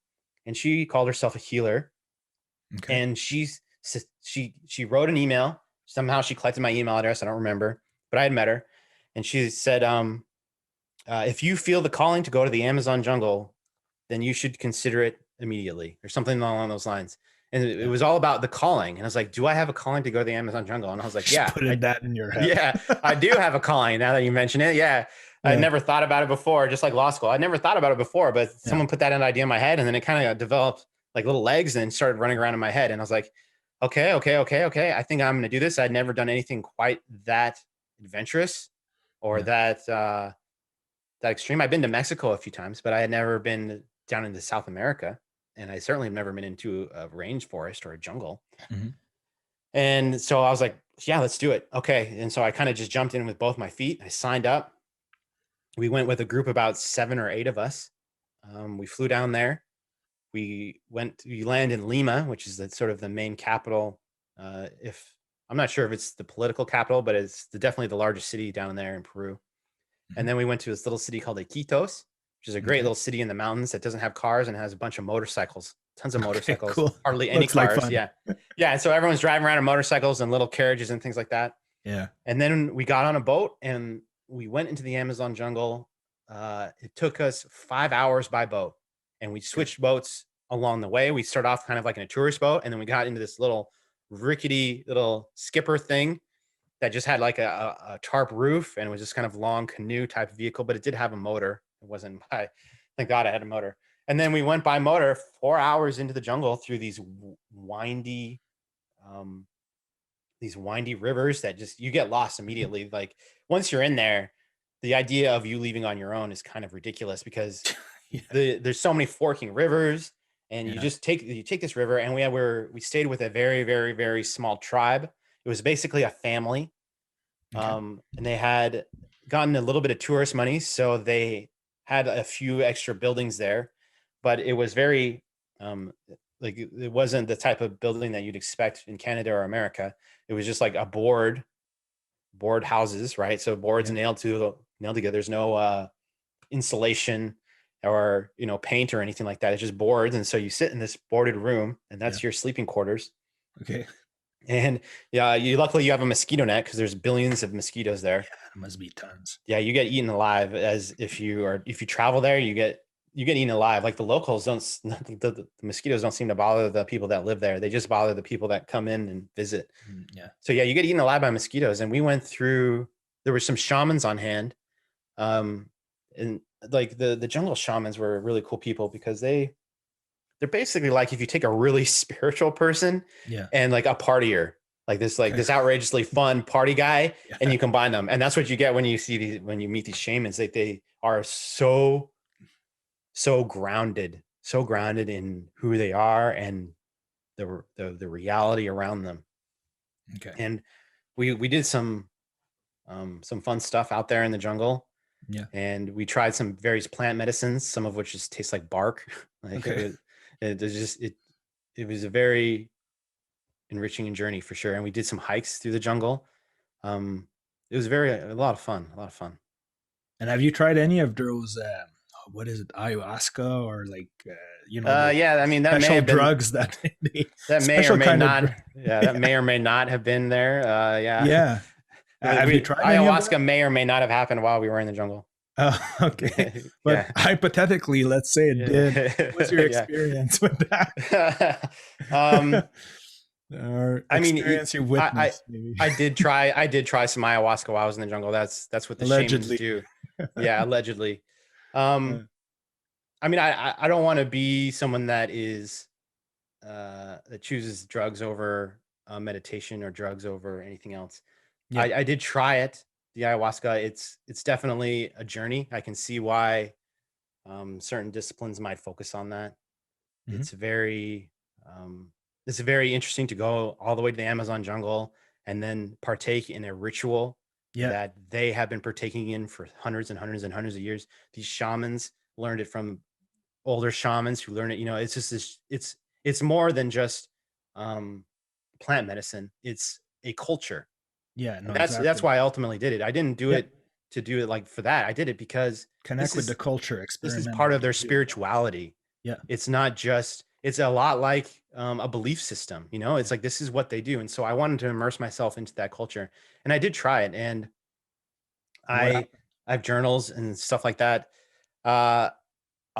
and she called herself a healer. Okay. And she wrote an email. Somehow she collected my email address. I don't remember, but I had met her. And she said, if you feel the calling to go to the Amazon jungle, then you should consider it immediately, or something along those lines. And it Yeah. was all about the calling. And I was like, do I have a calling to go to the Amazon jungle? And I was like, Just yeah, putting that in your head. yeah, I do have a calling now that you mention it. Yeah. I Yeah. never thought about it before, just like law school. I never thought about it before, but Yeah. someone put that idea in my head, and then it kind of developed like little legs and started running around in my head. And I was like, okay. I think I'm going to do this. I'd never done anything quite that adventurous or Yeah. that extreme. I've been to Mexico a few times, but I had never been down into South America, and I certainly have never been into a rainforest or a jungle. Mhm. And so I was like, yeah, let's do it. Okay. And so I kind of just jumped in with both my feet. I signed up. We went with a group about 7 or 8 of us. We flew down there. We landed in Lima, which is sort of the main capital. If I'm not sure if it's the political capital, but it's definitely the largest city down there in Peru. And Mhm. then we went to this little city called Iquitos, which is a great Okay. little city in the mountains that doesn't have cars and has a bunch of motorcycles, tons of Okay. motorcycles, Cool. hardly any Looks like cars. fun. Yeah. Yeah. And so everyone's driving around in motorcycles and little carriages and things like that. Yeah. And then we got on a boat and we went into the Amazon jungle. It took us 5 hours by boat, and we Okay. switched boats along the way. We started off kind of like in a tourist boat, and then we got into this little rickety little skipper thing that just had like a tarp roof, and it was just kind of long canoe type vehicle, but it did have a motor. It wasn't thank God I had a motor. And then we went by motor 4 hours into the jungle through windy, um, these windy rivers that just, you get lost immediately. Like once you're in there, the idea of you leaving on your own is kind of ridiculous because there's so many forking rivers, and Yeah. you take this river, and we stayed with a very, very, very small tribe. It was basically a family. Okay. And they had gotten a little bit of tourist money, so they had a few extra buildings there, but it was very like it wasn't the type of building that you'd expect in Canada or America. It was just like a board houses, right? So boards Yeah. nailed together. There's no insulation or paint or anything like that. It's just boards, and so you sit in this boarded room, and that's your sleeping quarters. Okay. And yeah, luckily you have a mosquito net because there's billions of mosquitoes there. Yeah, it must be tons. Yeah, you get eaten alive. As if you travel there, you get eaten alive. Like the locals don't, the mosquitoes don't seem to bother the people that live there. They just bother the people that come in and visit. Yeah. So yeah, you get eaten alive by mosquitoes. And we went through. There were some shamans on hand, and like the jungle shamans were really cool people because they're basically like if you take a really spiritual person Yeah. and like a partier, like this outrageously fun party guy, and you combine them, and that's what you get when you meet these shamans. They are so grounded, in who they are and the reality around them. Okay. And we did some fun stuff out there in the jungle. Yeah. And we tried some various plant medicines, some of which just taste like bark. Like Okay. it was a very enriching journey for sure. And we did some hikes through the jungle. It was a lot of fun, And have you tried any of those? What is it, ayahuasca or like the yeah, I mean that may special have been drugs that that may or special may kind not of yeah, that may or may not have been there. Yeah. yeah. Have you tried any of that? Ayahuasca may or may not have happened while we were in the jungle. Oh, okay. But Yeah. hypothetically, let's say it did. What's your Yeah. experience with that? Or I mean, experience you witnessed, maybe. I did try some ayahuasca while I was in the jungle. That's what the Allegedly. shamans do. Yeah, allegedly. I mean, I don't want to be someone that is that chooses drugs over meditation or drugs over anything else. Yeah. I did try it, the ayahuasca. It's definitely a journey. I can see why certain disciplines might focus on that. Mhm. It's very interesting to go all the way to the Amazon jungle and then partake in a ritual Yeah. that they have been partaking in for hundreds and hundreds and hundreds of years. These shamans learned it from older shamans who learned it. It's just this. It's more than just plant medicine. It's a culture. Yeah. No, And that's exactly. why I ultimately did it. I didn't do it to do it like for that. I did it because Connect with the culture, this experiment. is part of their with it. spirituality. Yeah. It's not just, it's a lot like a belief system, it's like, this is what they do. And so I wanted to immerse myself into that culture, and I did try it. And What I happened? have journals and stuff like that. A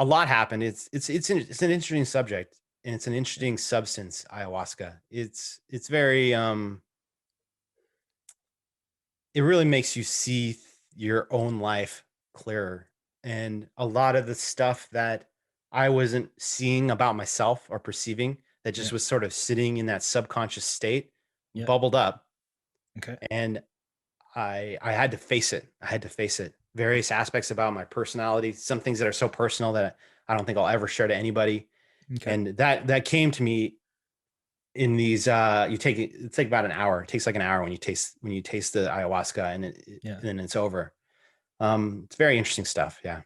lot happened. It's an interesting subject, and it's an interesting substance, ayahuasca. It's very, it really makes you see your own life clearer. And a lot of the stuff that I wasn't seeing about myself or perceiving, that just Yeah. was sort of sitting in that subconscious state, Yeah. bubbled up. Okay. And I had to face it. Various aspects about my personality, some things that are so personal that I don't think I'll ever share to anybody. Okay. And that came to me in these it's like about an hour. It takes like an hour when you taste the ayahuasca, and then it's over. It's very interesting stuff. Yeah.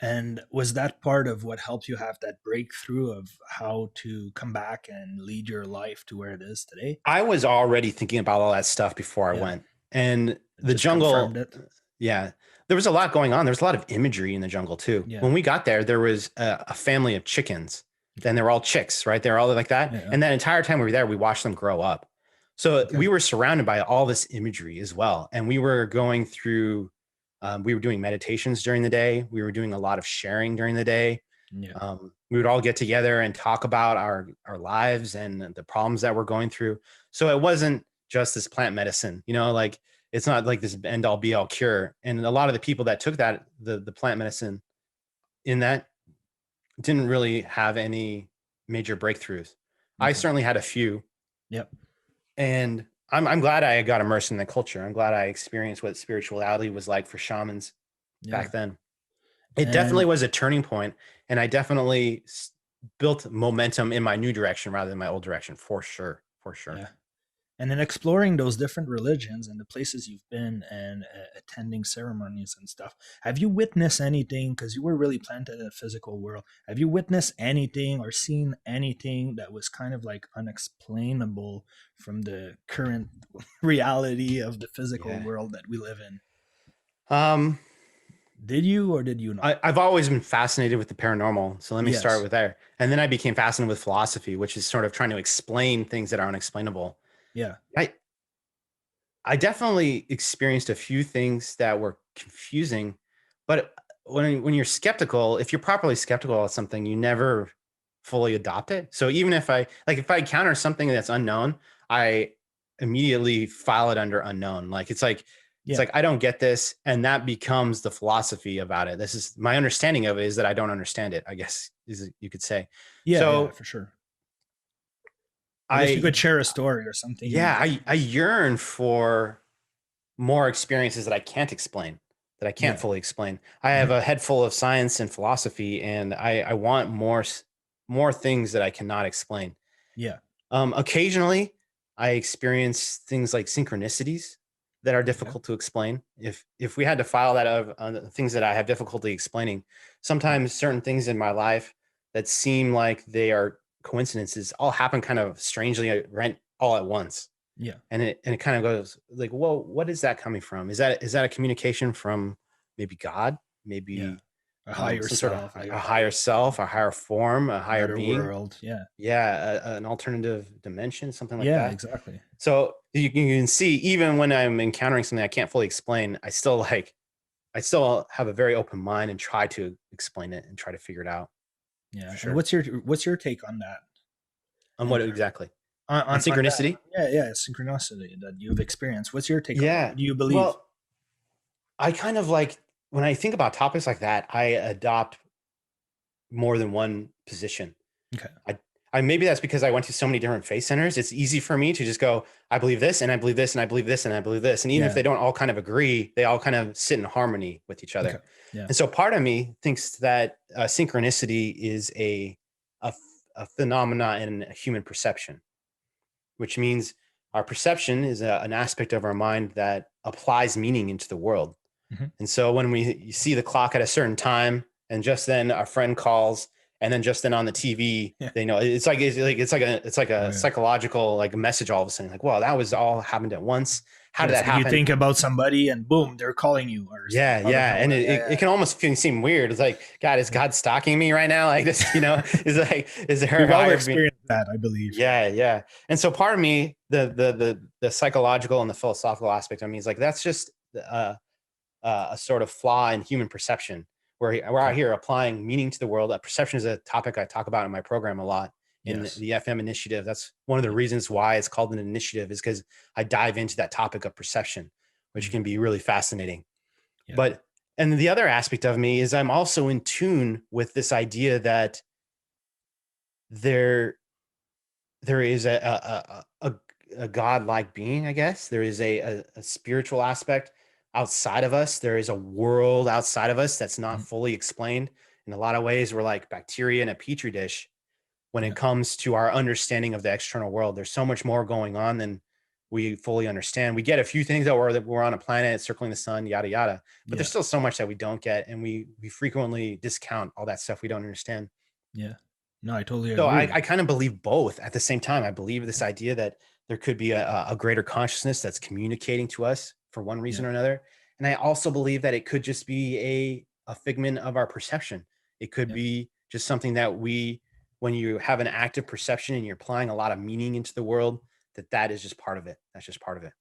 And was that part of what helped you have that breakthrough of how to come back and lead your life to where it is today? I was already thinking about all that stuff before I went. And the Just jungle, confirmed it. yeah, there was a lot going on. There was a lot of imagery in the jungle too. Yeah. When we got there was a family of chickens. Then they were all chicks, right? They're all like that. Yeah. And that entire time we were there, we watched them grow up. So we were surrounded by all this imagery as well. And we were going through, we were doing meditations during the day. We were doing a lot of sharing during the day. Yeah. We would all get together and talk about our lives and the problems that we're going through. So it wasn't just this plant medicine, like it's not like this end all be all cure. And a lot of the people that took that, the plant medicine in that, didn't really have any major breakthroughs. I certainly had a few. Yep. And I'm glad I got immersed in the culture. I'm glad I experienced what spirituality was like for shamans back then. It definitely And was a turning point, and I definitely built momentum in my new direction rather than my old direction, for sure, for sure. yeah. And in exploring those different religions and the places you've been and attending ceremonies and stuff, have you witnessed anything? Because you were really planted in the physical world. Have you witnessed anything or seen anything that was kind of like unexplainable from the current reality of the physical Yeah. world that we live in? Um, Did you or did you not? I've always been fascinated with the paranormal, so let me start Yes. with there. And then I became fascinated with philosophy, which is sort of trying to explain things that are unexplainable. Yeah. I I definitely experienced a few things that were confusing, but when you're skeptical, if you're properly skeptical of something, you never fully adopt it. So even if I encounter something that's unknown, I immediately file it under unknown. It's Yeah. like I don't get this, and that becomes the philosophy about it. This is my understanding of it is that I don't understand it, I guess you could say. Yeah. Yeah. So For sure. I guess you I could share a story or something. yeah, I yearn for more experiences that I can't explain, that I can't Yeah. fully explain. I have Mhm. a head full of science and philosophy, and I want more things that I cannot explain. Yeah. Occasionally, I experience things like synchronicities that are Okay. difficult to explain. If we had to file that of things that I have difficulty explaining, Yeah. sometimes certain things in my life that seem like they are coincidences all happen kind of strangely, right, all at once, Yeah. and it kind of goes like, whoa, what is that coming from? Is that a communication from maybe God, Yeah. maybe A higher some sort of self, like a a higher higher, self, a higher form, a higher better being? world. Yeah. Yeah, an alternative dimension, something like Yeah, that. exactly. So you can see, even when I'm encountering something I can't fully explain, I still have a very open mind and try to explain it and try to figure it out, Yeah. for And sure. what's your take on that On in what terms exactly? On on that? synchronicity? Yeah, yeah, synchronicity that you've experienced. What's your take on that? Yeah. What do you believe? Well, I kind of like when I think about topics like that, I adopt more than one position. Okay. I I maybe that's because I went to so many different faith centers. It's easy for me to just go, I believe this, and I believe this, and I believe this, and I believe this. And even if Yeah. they don't all kind of agree, they all kind of sit in harmony with each Okay. other. Yeah. And so part of me thinks that synchronicity is a phenomena in human perception, which means our perception is an aspect of our mind that applies meaning into the world. Hmm. And so when we see the clock at a certain time, and just then our friend calls, and then just then on the TV, Yeah. they know it's like Oh a yeah. psychological like message all of a sudden, like, wow, that was all happened at once. How did Yeah. that So you happen? think about somebody and boom, they're calling you or Yeah, out of yeah. And nowhere. it Yeah. can almost seem weird. It's like, God, is Yeah. God stalking me right now? Like this, is there a We've all higher being? experienced that, I believe. Yeah. Yeah, yeah. And so part of me, the psychological and the philosophical aspect of me is like, that's just a sort of flaw in human perception. We're out Yeah. here applying meaning to the world. Perception is a topic I talk about in my program a lot in Yes. the FM initiative. That's one of the Yeah. reasons why it's called an initiative, is because I dive into that topic of perception, which Mhm. can be really fascinating. Yeah. But and the other aspect of me is I'm also in tune with this idea that there there is a godlike being, I guess. There is a spiritual aspect outside of us. There is a world outside of us that's not Mhm. fully explained. In a lot of ways, we're like bacteria in a petri dish when it Yeah. comes to our understanding of the external world. There's so much more going on than we fully understand. We get a few things that we're on a planet circling the sun, yada yada, but there's Yeah. still so much that we don't get, and we frequently discount all that stuff we don't understand. Yeah. No, I totally So agree. I kind of believe both at the same time. I believe this idea that there could be a greater consciousness that's communicating to us for one Yeah. reason or another. And I also believe that it could just be a figment of our perception. It could Yeah. be just something that when you have an active perception and you're applying a lot of meaning into the world, that is just part of it. That's just part of it.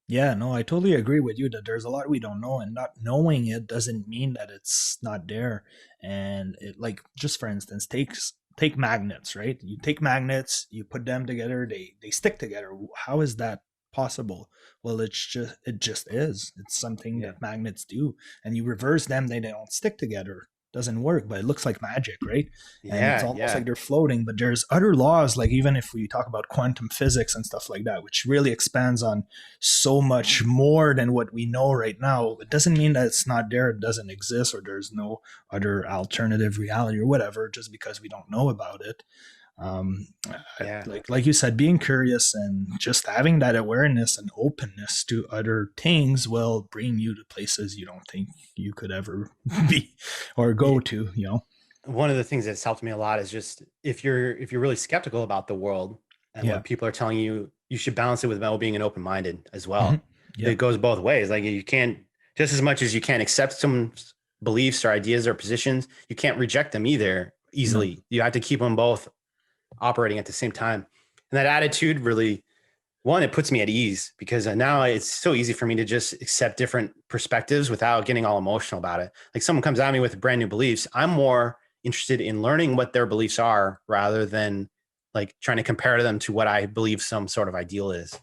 Yeah, no, I totally agree with you that there's a lot we don't know, and not knowing it doesn't mean that it's not there. And it, like, just for instance, take magnets, right? You take magnets, you put them together, they stick together. How is that possible? Well, it just is. It's something Yeah. that magnets do, and you reverse them, they don't stick together. doesn't work, but it looks like magic, right? And it's Yeah, almost yeah, like they're floating. But there's other laws, like even if we talk about quantum physics and stuff like that, which really expands on so much more than what we know right now. It doesn't mean that it's not there, it doesn't exist, or there's no other alternative reality or whatever, just because we don't know about it. um, yeah. like you said, being curious and just having that awareness and openness to other things will bring you to places you don't think you could ever be or Yeah. go to, you know. One of the things that's helped me a lot is just if you're really skeptical about the world and Yeah. what people are telling you, you should balance it with well being and open minded as Hmm. well. Yeah. It goes both ways. Like you can't just as much as you can't accept someone's beliefs or ideas or positions, you can't reject them either No. easily. You have to keep them both operating at the same time. And that attitude really, one, it puts me at ease because now it's so easy for me to just accept different perspectives without getting all emotional about it. Like someone comes at me with brand new beliefs, I'm more interested in learning what their beliefs are rather than like trying to compare them to what I believe some sort of ideal is.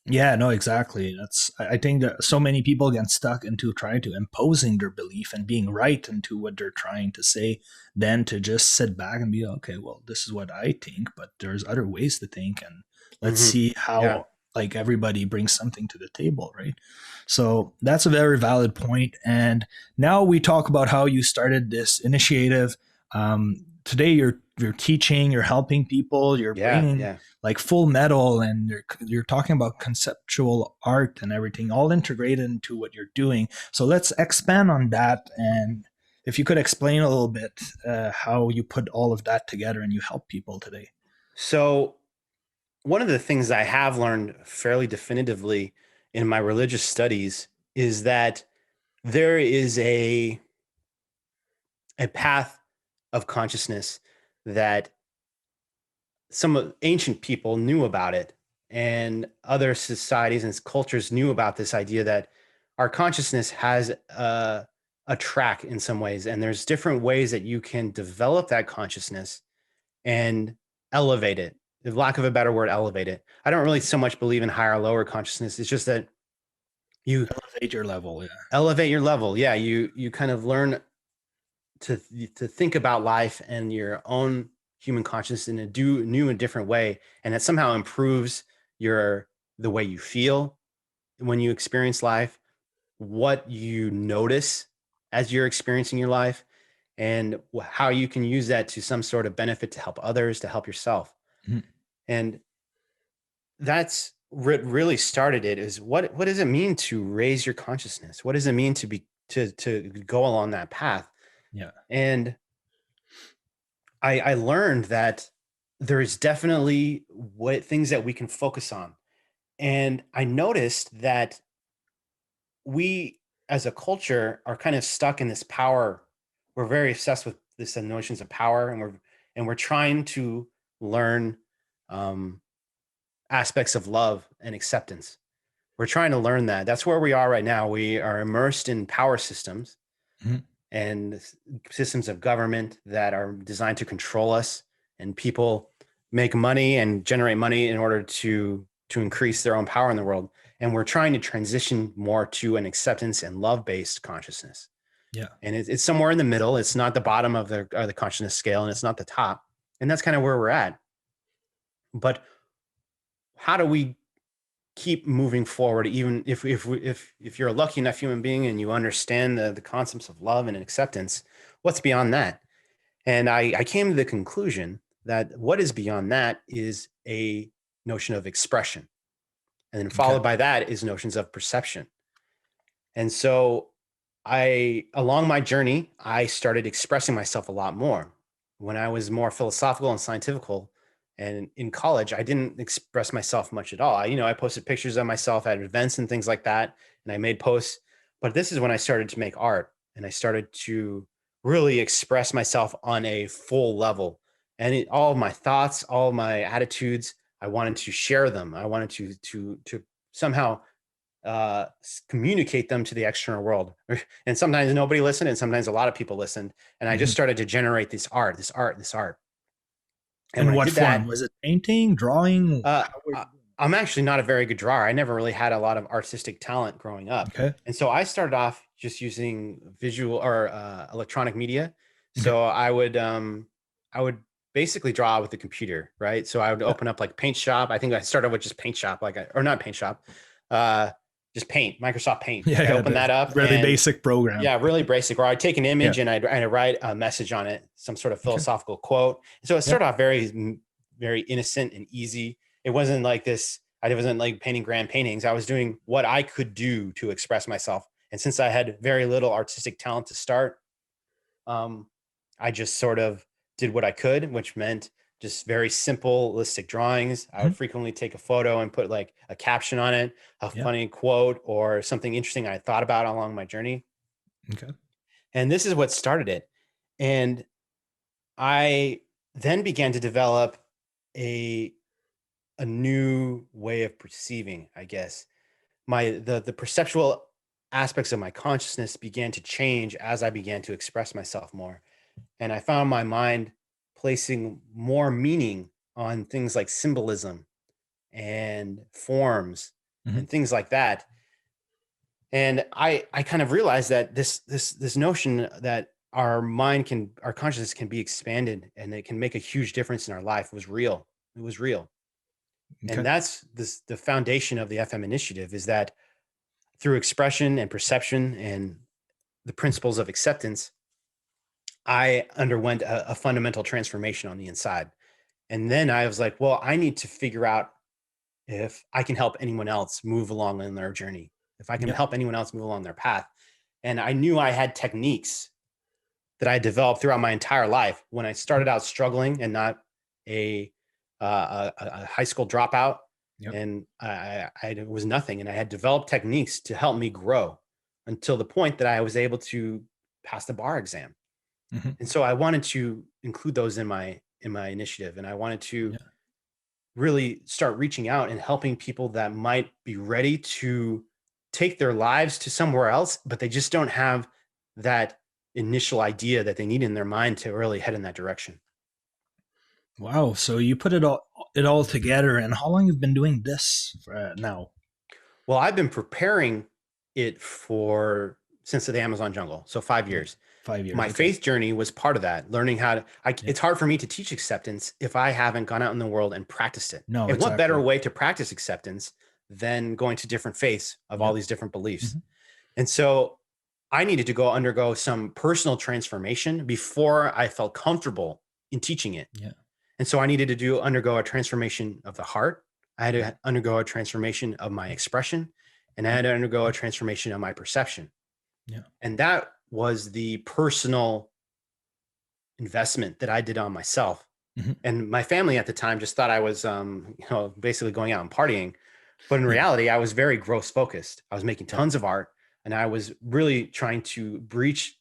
Yeah, no, exactly. That's I think that so many people get stuck into trying to imposing their belief and being right into what they're trying to say, than to just sit back and be okay. Well, this is what I think, but there's other ways to think, and let's Mm-hmm. see Yeah. how like everybody brings something to the table, right? So that's a very valid point. And now we talk about how you started this initiative. Today, you're teaching, you're helping people, you're Yeah. bringing Yeah. like Full Metal, and you're talking about conceptual art and everything all integrated into what you're doing. So let's expand on that, and if you could explain a little bit how you put all of that together and you help people today. So, one of the things I have learned fairly definitively in my religious studies is that there is a path of consciousness that some ancient people knew about it, and other societies and cultures knew about this idea that our consciousness has a track in some ways, and there's different ways that you can develop that consciousness and elevate it. For lack of a better word, elevate it. I don't really so much believe in higher or lower consciousness. It's just that you Elevate your level, yeah. elevate your level. Yeah, you kind of learn to think about life and your own human consciousness in a new and different way, and it somehow improves your the way you feel when you experience life, what you notice as you're experiencing your life, and how you can use that to some sort of benefit to help others, to help yourself. Mhm. And that's what really started it, is what does it mean to raise your consciousness? What does it mean to be to go along that path? Yeah. And I learned that there is definitely what things that we can focus on. And I noticed that we as a culture are kind of stuck in this power. We're very obsessed with this notions of power, and we're trying to learn um, aspects of love and acceptance. We're trying to learn that. That's where we are right now. We are immersed in power systems Mhm. and systems of government that are designed to control us, and people make money and generate money in order to increase their own power in the world, and we're trying to transition more to an acceptance and love based consciousness, Yeah. and it's somewhere in the middle. It's not the bottom of the consciousness scale, and it's not the top, and that's kind of where we're at. But how do we keep moving forward, even if you're a lucky enough human being and you understand the concepts of love and acceptance? What's beyond that? And I came to the conclusion that what is beyond that is a notion of expression. And then Okay. followed by that is notions of perception. And so along my journey, I started expressing myself a lot more. When I was more philosophical and scientifical and in college, I didn't express myself much at all. I posted pictures of myself at events and things like that, and I made posts. But this is when I started to make art, and I started to really express myself on a full level. And all of my thoughts, all of my attitudes, I wanted to share them. I wanted to somehow communicate them to the external world. And sometimes nobody listened, and sometimes a lot of people listened. And I just Mhm. started to generate this art. And In when I what did form? that, Was it painting, drawing? uh, How were I- you doing I'm actually not a very good drawer. I never really had a lot of artistic talent growing it? up. Okay. And so I started off just using visual or electronic media Okay. So I would basically draw with the computer, right? So I would Yeah. open up like Paint Shop. I think I started with just Paint Shop, or not Paint Shop, uh, just Paint, Microsoft Paint. Yeah. Like I Yeah. open The that up really and basic program. yeah, really basic. Or I'd take an Yeah. image and I'd write a message on it, some sort of Okay. philosophical quote. So it Yeah. started off very innocent and easy. It wasn't like this. I wasn't like painting grand paintings. I was doing what I could do to express myself. And since I had very little artistic talent to start, um, I just sort of did what I could, which meant just very simple, realistic drawings. I Mhm. would frequently take a photo and put like a caption on it, a Yeah. funny quote, or something interesting I thought about along my journey. Okay. And this is what started it. And I then began to develop a a new way of perceiving, I guess. The perceptual aspects of my consciousness began to change as I began to express myself more. And I found my mind placing more meaning on things like symbolism and forms Mhm. and things like that. And I kind of realized that this notion that our consciousness can be expanded and it can make a huge difference in our life was real. It was real. And Okay. that's the foundation of the FM initiative, is that through expression and perception and the principles of acceptance, I underwent a fundamental transformation on the inside. And then I was like, well, I need to figure out if I can help anyone else move along in their journey, if I can Yeah. help anyone else move along their path. And I knew I had techniques that I developed throughout my entire life. When I started out struggling and not a a high school dropout, Yep. and I was nothing, and I had developed techniques to help me grow until the point that I was able to pass the bar exam. Mhm. And so I wanted to include those in my initiative, and I wanted to Yeah. really start reaching out and helping people that might be ready to take their lives to somewhere else, but they just don't have that initial idea that they need in their mind to really head in that direction. Wow. So you put it all together, and how long you've been doing this now? Well, I've been preparing it for since the Amazon jungle, so five Yeah. years. 5 years. My Okay. faith journey was part of that, learning how to. Yeah. It's hard for me to teach acceptance if I haven't gone out in the world and practiced it. No, And what better exactly. way to practice acceptance than going to different faiths of all Yep. these different beliefs? Mhm. And so I needed to go undergo some personal transformation before I felt comfortable in teaching it. Yeah. And so I needed to undergo a transformation of the heart. I had Yeah. to undergo a transformation of my expression, and I had to undergo a transformation of my perception. Yeah. And that was the personal investment that I did on myself. Mhm. And my family at the time just thought I was, basically going out and partying. But in Yeah. reality, I was very gross focused. I was making Yeah. tons of art, and I was really trying to breach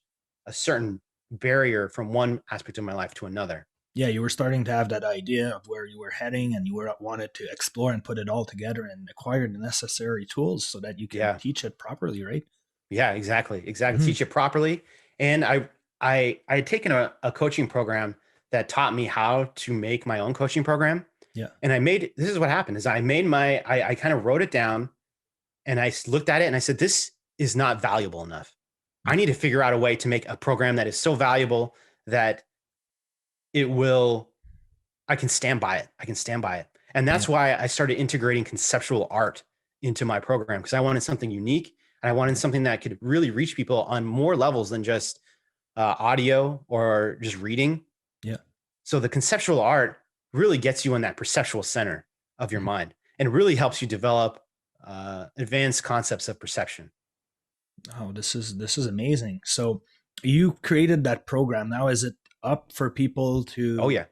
a certain barrier from one aspect of my life to another. Yeah, you were starting to have that idea of where you were heading, and you were wanted to explore and put it all together and acquire the necessary tools so that you can Yeah. teach it properly, right? Yeah, exactly. Exactly. Mhm. Teach it properly. And I had taken a coaching program that taught me how to make my own coaching program. Yeah. And this is what happened is I kind of wrote it down and looked at it and I said, this is not valuable enough. I Yeah. need to figure out a way to make a program that is so valuable that it will, I can stand by it. I can stand by it. And Yeah. that's why I started integrating conceptual art into my program, because I wanted something unique and I wanted Yeah. something that could really reach people on more levels than just audio or just reading. Yeah. So the conceptual art really gets you in that perceptual center of your Mhm. mind and really helps you develop advanced concepts of perception. Oh, this is amazing. So you created that program. Now is it up for people Oh to yeah.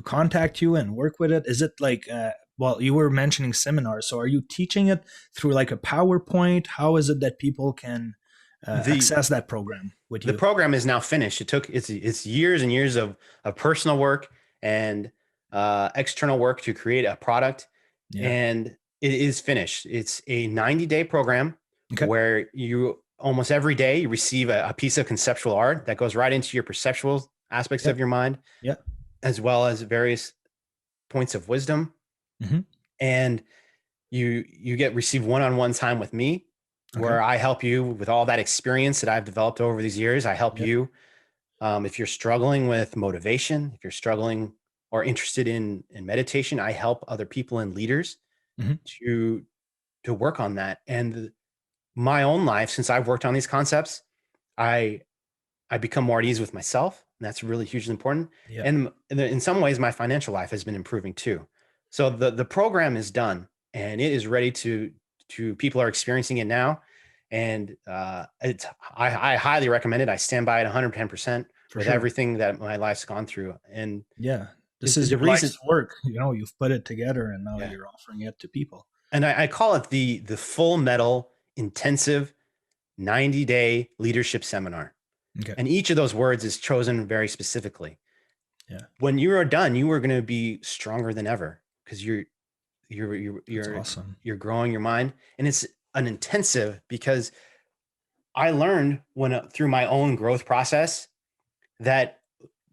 contact you and work with it? Is it like well, you were mentioning seminars, so are you teaching it through like a PowerPoint? How is it that people can The access that program with the you? program is now finished. It's years and years of personal work and external work to create a product, Yeah. and it is finished. It's a 90-day program Okay. where you almost every day you receive a piece of conceptual art that goes right into your perceptual aspects Yeah. of your mind, Yeah. as well as various points of wisdom. Hmm. And you get receive one-on-one time with me, Okay. where I help you with all that experience that I've developed over these years. I help Yeah. you If you're struggling with motivation, if you're struggling or interested in meditation, I help other people and leaders Mhm. to work on that. And my own life, since I've worked on these concepts, I become more at ease with myself. And that's really hugely important. Yeah. And in some ways, my financial life has been improving too. So the program is done and it is ready to people are experiencing it now. And I highly recommend it. I stand by it 110% For with sure. everything that my life's gone through. And Yeah. This is the your reason, life's work. You've put it together and now yeah. you're offering it to people. And I call it the full metal intensive 90-day leadership seminar. Okay. And each of those words is chosen very specifically. Yeah. When you are done, you are going to be stronger than ever because That's awesome. you're growing your mind, and it's an intensive because I learned through my own growth process that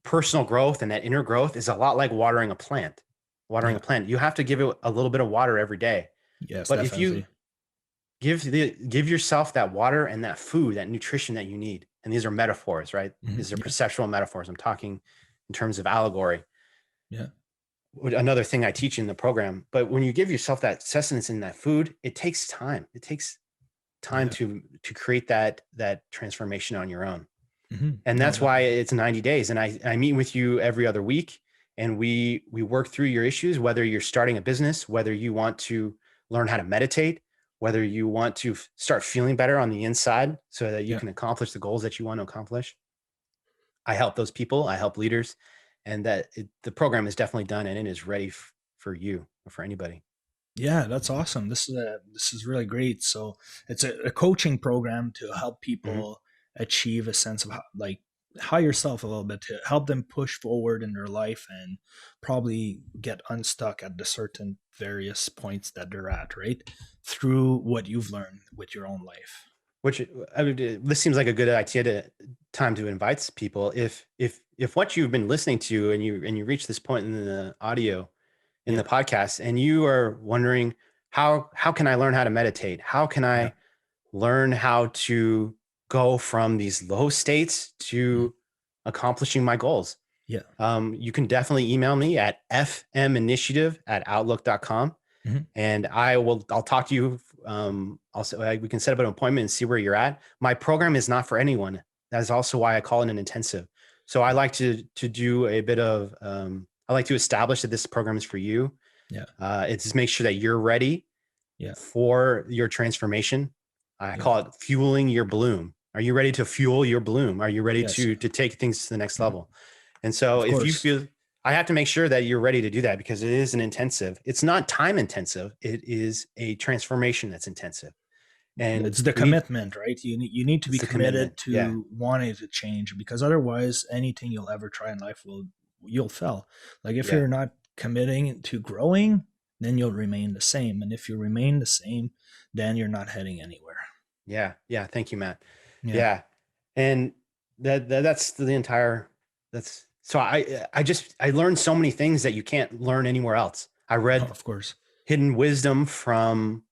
personal growth and that inner growth is a lot like watering a plant. Watering Yeah. a plant, you have to give it a little bit of water every day. Yes, But if you definitely. give yourself that water and that food, that nutrition that you need, and these are metaphors, right? These are Yeah. perceptual metaphors. I'm talking in terms of allegory. Yeah. Another thing I teach in the program. But when you give yourself that sustenance in that food, it takes time. It takes time Yeah. to create that transformation on your own. And No, that's why definitely. it's 90 days. And I meet with you every other week and we work through your issues, whether you're starting a business, whether you want to learn how to meditate, whether you want to start feeling better on the inside so that you Yeah. can accomplish the goals that you want to accomplish. I help those people, I help leaders, and the program is definitely done and it is ready for you or for anybody. Yeah, that's awesome. This is really great. So it's a coaching program to help Mhm. people achieve a sense of like higher self a little bit to help them push forward in their life and probably get unstuck at the certain various points that they're at, right? Through what you've learned with your own life. Which this seems like a good idea time to invite people. If what you've been listening to and you reach this point in the audio in the Yeah, podcast and you are wondering how can I learn how to meditate? How can yeah, I learn how to go from these low states mhm, to accomplishing my goals? yeah, You can definitely email me at fminitiative@outlook.com mhm, and I'll talk to you. Also, we can set up an appointment and see where you're at. My program is not for anyone. That is also why I call it an intensive. So I like to do a bit of, I like to establish that this program is for you. yeah, It's just make sure that you're ready yeah, for your transformation. I yeah. call it fueling your bloom. Are you ready to fuel your bloom? Are you ready Yes, to take things to the next mhm, level? And so of if you course. feel, I have to make sure that you're ready to do that because it is an intensive. It's not time intensive. It is a transformation that's intensive. And It's the we need, commitment, right? You need to it's be the commitment. committed Yeah. to wanting to change because otherwise anything you'll ever try in life you'll fail. Like if Yeah. you're not committing to growing, then you'll remain the same. And if you remain the same, then you're not heading anywhere. Yeah. Yeah. Thank you, Matt. Yeah. Yeah. And that's the entire, that's, so I learned so many things that you can't learn anywhere else. I No, read of course. hidden wisdom from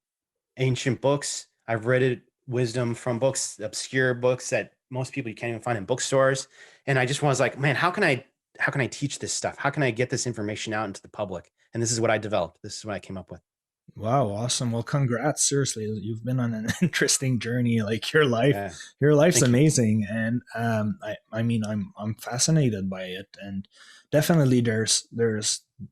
ancient books. I've read wisdom from books, obscure books that most people you can't even find in bookstores. And I just was like, man, how can I teach this stuff? How can I get this information out into the public? And this is what I developed. This is what I came up with. Wow, awesome. Well, congrats. Seriously, you've been on an interesting journey. Like Yeah. your life's Thank you. amazing, and I mean, I'm fascinated by it, and definitely there's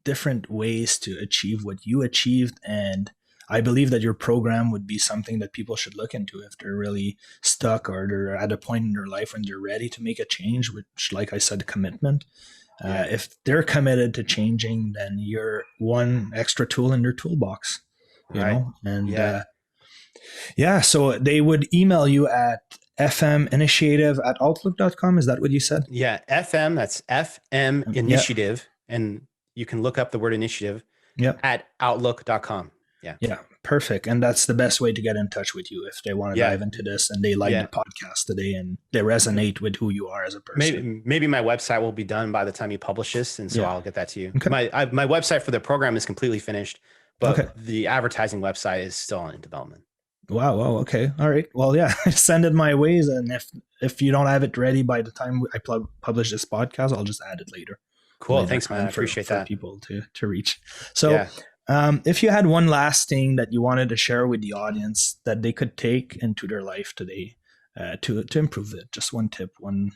different ways to achieve what you achieved, and I believe that your program would be something that people should look into if they're really stuck or they're at a point in their life when they're ready to make a change. Which, like I said, commitment. Yeah. If they're committed to changing, then you're one extra tool in their toolbox, Right. and Yeah. yeah, so they would email you at fminitiative@outlook.com. Is that what you said? Yeah. FM, that's FM Yeah, initiative. And you can look up the word initiative yeah, at outlook.com. Yeah. yeah, perfect. And that's the best way to get in touch with you if they want to Yeah. dive into this and they like the Yeah. podcast today and they resonate with who you are as a person. Maybe my website will be done by the time you publish this, and so Yeah. I'll get that to you. Okay. My website for the program is completely finished, Okay. but the advertising website is still in development. Wow. Wow. Okay. All right. Well, yeah, send it my ways. And if you don't have it ready by the time I publish this podcast, I'll just add it Cool. later Thanks, man. on I appreciate for that. people to reach. So, Yeah. if you had one last thing that you wanted to share with the audience that they could take into their life today, to improve it, just one tip, one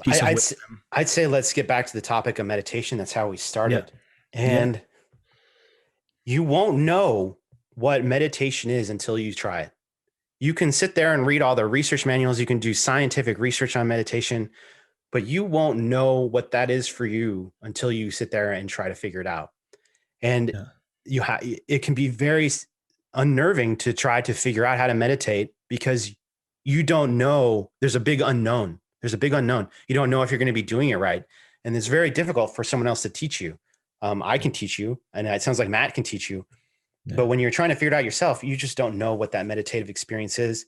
piece I, of I'd, s- wisdom. I'd say let's get back to the topic of meditation. That's how we Yeah. started. Yeah. And you won't know what meditation is until you try it. You can sit there and read all the research manuals. You can do scientific research on meditation, but you won't know what that is for you until you sit there and try to figure it out. And Yeah. it can be very unnerving to try to figure out how to meditate because you don't know. There's a big unknown. You don't know if you're going to be doing it right. And it's very difficult for someone else to teach you. I can teach you, and it sounds like Matt can teach you. Yeah. But when you're trying to figure it out yourself, you just don't know what that meditative experience is.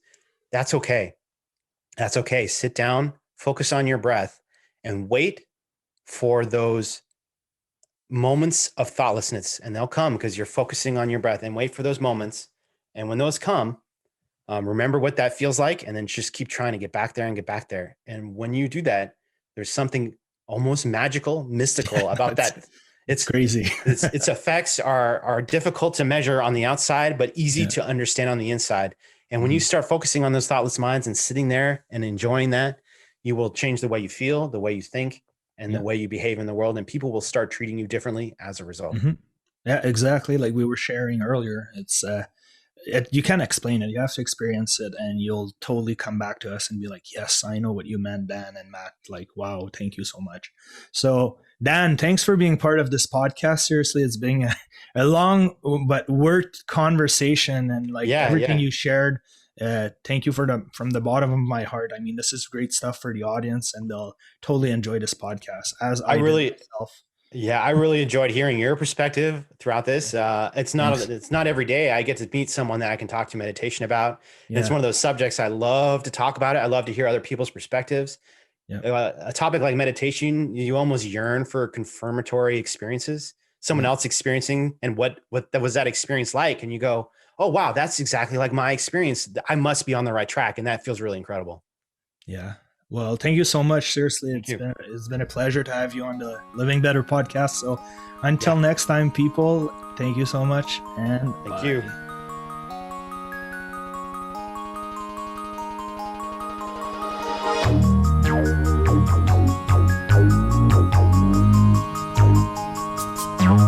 That's okay. That's okay. Sit down, focus on your breath, and wait for those moments of thoughtlessness. And they'll come because you're focusing on your breath, and wait for those moments. And when those come, remember what that feels like, and then just keep trying to get back there and get back there. And when you do that, there's something almost magical, mystical about that. It's crazy. Its effects are difficult to measure on the outside, but easy Yeah. to understand on the inside. And when you Mhm. start focusing on those thoughtless minds and sitting there and enjoying that, you will change the way you feel, the way you think, and the Yeah. way you behave in the world. And people will start treating you differently as a result. Mhm. Yeah, exactly. Like we were sharing earlier, you can't explain it. You have to experience it, and you'll totally come back to us and be like, "Yes, I know what you meant, Dan and Matt." Like, wow, thank you so much. So, Dan, thanks for being part of this podcast. Seriously, it's been a long but worth conversation, and like Yeah, everything yeah. you shared. Thank you from the bottom of my heart. I mean, this is great stuff for the audience, and they'll totally enjoy this podcast as I I did really, myself. Yeah, I really enjoyed hearing your perspective throughout this. Thanks. It's not every day I get to meet someone that I can talk to meditation about, and it's Yeah, one of those subjects I love to talk about it. I love to hear other people's perspectives. yeah, A topic like meditation, you almost yearn for confirmatory experiences, someone yeah. else experiencing, and what was that experience like, and you go, "Oh wow, that's exactly like my experience. I must be on the right track," and that feels really incredible. Yeah. Well, thank you so much. Seriously, Thank you. it's been a pleasure to have you on the Living Better podcast. So until Yeah, next time, people, thank you so much and thank you. bye.